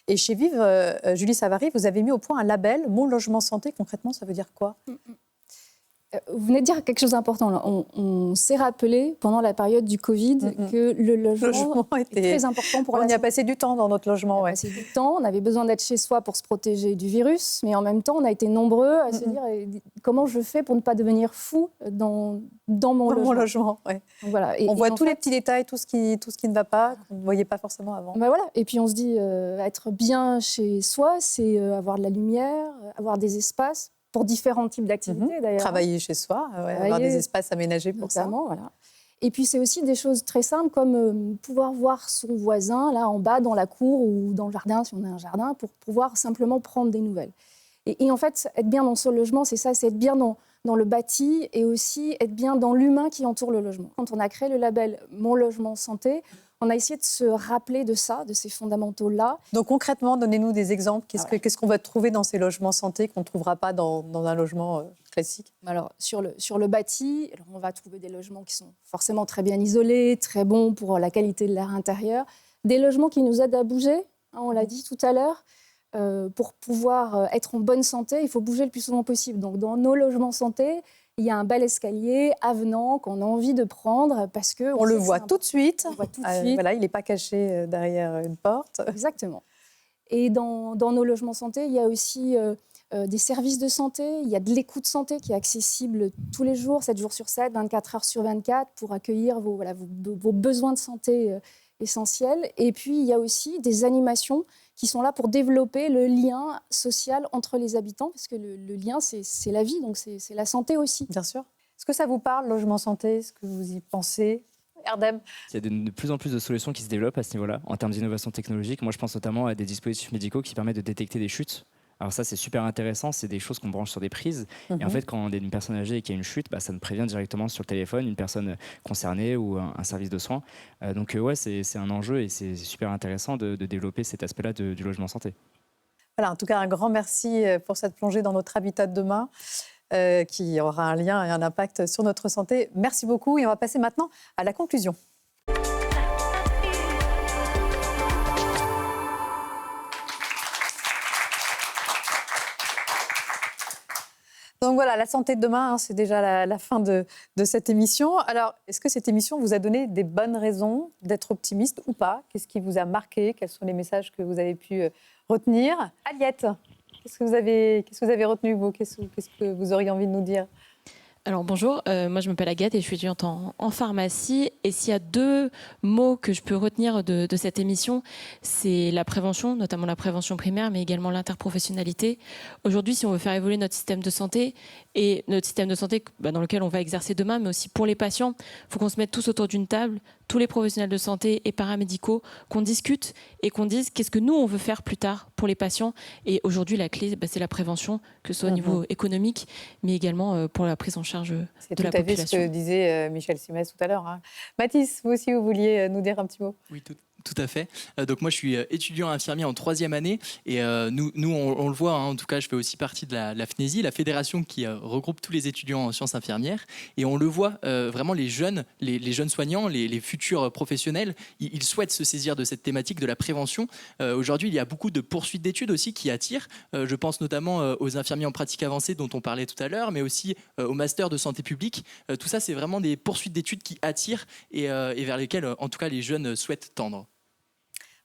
Et chez Vive, Julie Savary, vous avez mis au point un label « Mon logement santé ». Concrètement, ça veut dire quoi ? Vous venez de dire quelque chose d'important. Là. On s'est rappelé pendant la période du Covid que le logement était très important pour la santé. On y a passé du temps dans notre logement. On a passé du temps, on avait besoin d'être chez soi pour se protéger du virus, mais en même temps, on a été nombreux à se dire comment je fais pour ne pas devenir fou dans mon logement. Ouais. Donc, voilà. On voit tous les petits détails, tout ce qui ne va pas, qu'on ne voyait pas forcément avant. Ben voilà. Et puis on se dit, être bien chez soi, c'est avoir de la lumière, avoir des espaces, pour différents types d'activités d'ailleurs. Travailler chez soi, avoir des espaces aménagés pour notamment, ça. Voilà. Et puis c'est aussi des choses très simples comme pouvoir voir son voisin là en bas dans la cour ou dans le jardin si on a un jardin pour pouvoir simplement prendre des nouvelles. Et en fait, être bien dans son logement, c'est ça, c'est être bien dans le bâti et aussi être bien dans l'humain qui entoure le logement. Quand on a créé le label Mon logement santé, on a essayé de se rappeler de ça, de ces fondamentaux-là. Donc concrètement, donnez-nous des exemples. Qu'est-ce qu'on va trouver dans ces logements santé qu'on ne trouvera pas dans un logement classique? Alors, sur le bâti, on va trouver des logements qui sont forcément très bien isolés, très bons pour la qualité de l'air intérieur. Des logements qui nous aident à bouger, hein, on l'a dit tout à l'heure. Pour pouvoir être en bonne santé, il faut bouger le plus souvent possible. Donc, dans nos logements santé, il y a un bel escalier avenant qu'on a envie de prendre parce que on le voit tout de suite. On le voit tout de suite. Voilà, il n'est pas caché derrière une porte. Exactement. Et dans nos logements santé, il y a aussi des services de santé. Il y a de l'écoute santé qui est accessible tous les jours, 7 jours sur 7, 24 heures sur 24, pour accueillir vos besoins de santé essentiels. Et puis, il y a aussi des animations qui sont là pour développer le lien social entre les habitants, parce que le lien, c'est la vie, donc c'est la santé aussi. Bien sûr. Est-ce que ça vous parle, logement santé? Est-ce que vous y pensez? Erdem? Il y a de plus en plus de solutions qui se développent à ce niveau-là, en termes d'innovation technologique. Moi, je pense notamment à des dispositifs médicaux qui permettent de détecter des chutes. Alors ça, c'est super intéressant, c'est des choses qu'on branche sur des prises. Et en fait, quand on est une personne âgée et qu'il y a une chute, ça nous prévient directement sur le téléphone, une personne concernée ou un service de soins. Donc ouais, c'est un enjeu et c'est super intéressant de développer cet aspect-là du logement santé. Voilà, en tout cas, un grand merci pour cette plongée dans notre habitat de demain, qui aura un lien et un impact sur notre santé. Merci beaucoup et on va passer maintenant à la conclusion. Donc voilà, la santé de demain, c'est déjà la fin de cette émission. Alors, est-ce que cette émission vous a donné des bonnes raisons d'être optimiste ou pas? Qu'est-ce qui vous a marqué? Quels sont les messages que vous avez pu retenir? Aliette, qu'est-ce que vous avez retenu, vous? Qu'est-ce que vous auriez envie de nous dire? Alors bonjour, moi je m'appelle Agathe et je suis étudiante en pharmacie. Et s'il y a 2 mots que je peux retenir de cette émission, c'est la prévention, notamment la prévention primaire, mais également l'interprofessionnalité. Aujourd'hui, si on veut faire évoluer notre système de santé, et notre système de santé dans lequel on va exercer demain, mais aussi pour les patients, il faut qu'on se mette tous autour d'une table, tous les professionnels de santé et paramédicaux, qu'on discute et qu'on dise qu'est-ce que nous, on veut faire plus tard pour les patients. Et aujourd'hui, la clé, c'est la prévention, que ce soit au niveau économique, mais également pour la prise en charge de la population. C'est tout à fait ce que disait Michel Simès tout à l'heure. Hein. Mathis, vous aussi, vous vouliez nous dire un petit mot? Oui, tout à fait. Donc moi, je suis étudiant infirmier en 3e année et nous on le voit, hein, en tout cas, je fais aussi partie de la FNESI, la fédération qui regroupe tous les étudiants en sciences infirmières. Et on le voit, vraiment, les jeunes soignants, les futurs professionnels, ils souhaitent se saisir de cette thématique de la prévention. Aujourd'hui, il y a beaucoup de poursuites d'études aussi qui attirent. Je pense notamment aux infirmiers en pratique avancée dont on parlait tout à l'heure, mais aussi au master de santé publique. Tout ça, c'est vraiment des poursuites d'études qui attirent et vers lesquelles, en tout cas, les jeunes souhaitent tendre.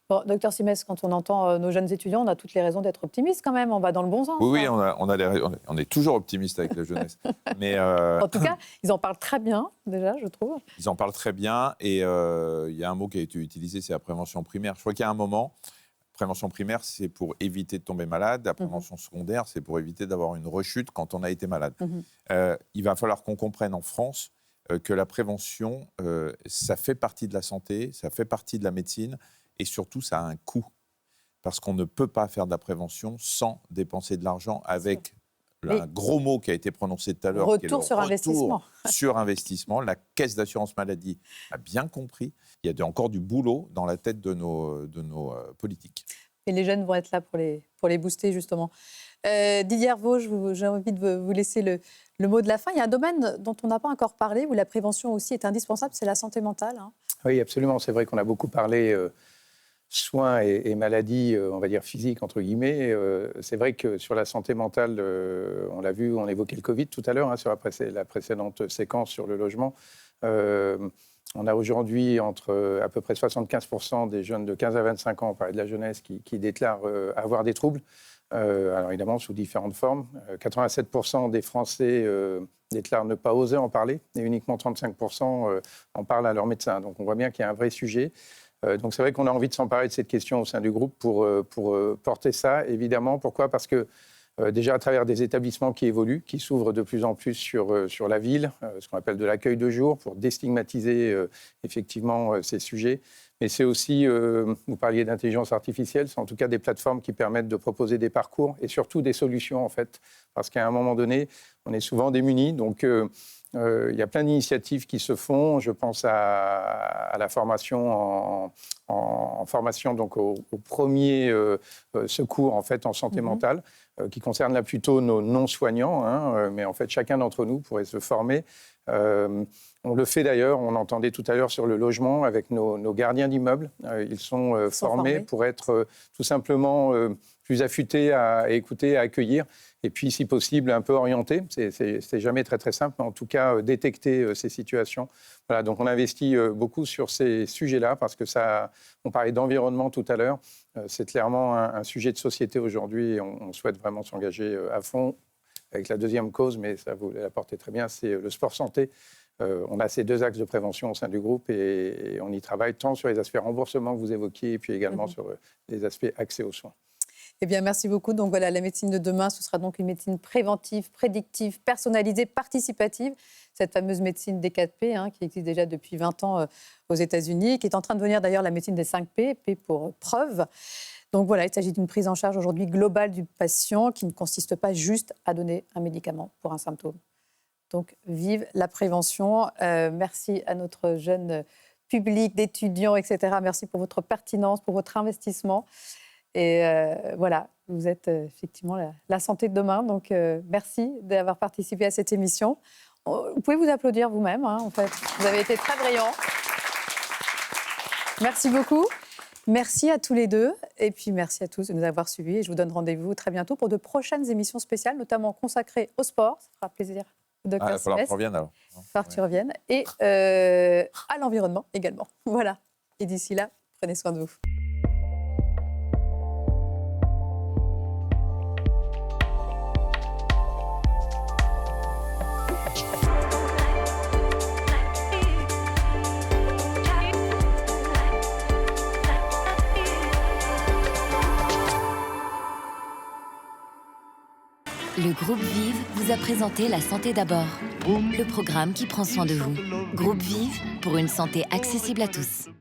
Bon, docteur Simès, quand on entend nos jeunes étudiants, on a toutes les raisons d'être optimistes quand même. On va dans le bon sens. Oui, on est toujours optimiste avec la jeunesse. Mais en tout cas, ils en parlent très bien, déjà, je trouve. Ils en parlent très bien. Et il y a un mot qui a été utilisé, c'est la prévention primaire. Je crois qu'il y a un moment, prévention primaire, c'est pour éviter de tomber malade. La prévention secondaire, c'est pour éviter d'avoir une rechute quand on a été malade. Il va falloir qu'on comprenne en France que la prévention, ça fait partie de la santé, ça fait partie de la médecine. Et surtout, ça a un coût. Parce qu'on ne peut pas faire de la prévention sans dépenser de l'argent avec un gros mot qui a été prononcé tout à l'heure. Retour sur investissement. Sur investissement. La Caisse d'assurance maladie a bien compris. Il y a encore du boulot dans la tête de nos politiques. Et les jeunes vont être là pour les booster, justement. Didier Herveau, j'ai envie de vous laisser le mot de la fin. Il y a un domaine dont on n'a pas encore parlé, où la prévention aussi est indispensable, c'est la santé mentale. Hein. Oui, absolument. C'est vrai qu'on a beaucoup parlé soins et maladies, on va dire physiques, entre guillemets. C'est vrai que sur la santé mentale, on l'a vu, on évoquait le Covid tout à l'heure, hein, sur la précédente séquence sur le logement. On a aujourd'hui entre à peu près 75% des jeunes de 15 à 25 ans, on parlait de la jeunesse, qui déclarent avoir des troubles. Alors évidemment, sous différentes formes. 87% des Français déclarent ne pas oser en parler et uniquement 35% en parlent à leur médecin. Donc on voit bien qu'il y a un vrai sujet. Donc c'est vrai qu'on a envie de s'emparer de cette question au sein du groupe pour porter ça, évidemment. Pourquoi ? Parce que déjà à travers des établissements qui évoluent, qui s'ouvrent de plus en plus sur la ville, ce qu'on appelle de l'accueil de jour, pour déstigmatiser effectivement ces sujets. Mais c'est aussi, vous parliez d'intelligence artificielle, c'est en tout cas des plateformes qui permettent de proposer des parcours et surtout des solutions, en fait. Parce qu'à un moment donné, on est souvent démunis. Donc, il y a plein d'initiatives qui se font. Je pense à la formation en formation donc au premier secours en fait en santé mentale, qui concerne là plutôt nos non-soignants, hein, mais en fait chacun d'entre nous pourrait se former. On le fait d'ailleurs, on entendait tout à l'heure sur le logement avec nos gardiens d'immeubles. Ils sont formés pour être tout simplement plus affûtés à écouter, à accueillir. Et puis, si possible, un peu orienté. C'est jamais très, très simple, mais en tout cas, détecter ces situations. Voilà, donc on investit beaucoup sur ces sujets-là, parce que on parlait d'environnement tout à l'heure. C'est clairement un sujet de société aujourd'hui, et on souhaite vraiment s'engager à fond avec la deuxième cause, mais ça vous l'apportez très bien, c'est le sport santé. On a ces 2 axes de prévention au sein du groupe et on y travaille tant sur les aspects remboursement que vous évoquiez, et puis également sur les aspects accès aux soins. Eh bien, merci beaucoup. Donc voilà, la médecine de demain, ce sera donc une médecine préventive, prédictive, personnalisée, participative. Cette fameuse médecine des 4P, hein, qui existe déjà depuis 20 ans aux États-Unis, qui est en train de devenir d'ailleurs la médecine des 5P, P pour preuve. Donc voilà, il s'agit d'une prise en charge aujourd'hui globale du patient qui ne consiste pas juste à donner un médicament pour un symptôme. Donc, vive la prévention. Merci à notre jeune public d'étudiants, etc. Merci pour votre pertinence, pour votre investissement. Et voilà, Vous êtes effectivement la santé de demain. Donc, merci d'avoir participé à cette émission. Vous pouvez vous applaudir vous-même, en fait. Vous avez été très brillants. Merci beaucoup. Merci à tous les deux. Et puis, merci à tous de nous avoir suivis. Et je vous donne rendez-vous très bientôt pour de prochaines émissions spéciales, notamment consacrées au sport. Ça fera plaisir au docteur il va falloir que tu reviennes alors. Tu reviennes. Et à l'environnement également. Voilà. Et d'ici là, prenez soin de vous. Le groupe Vive vous a présenté La Santé d'abord, le programme qui prend soin de vous. Groupe Vive pour une santé accessible à tous.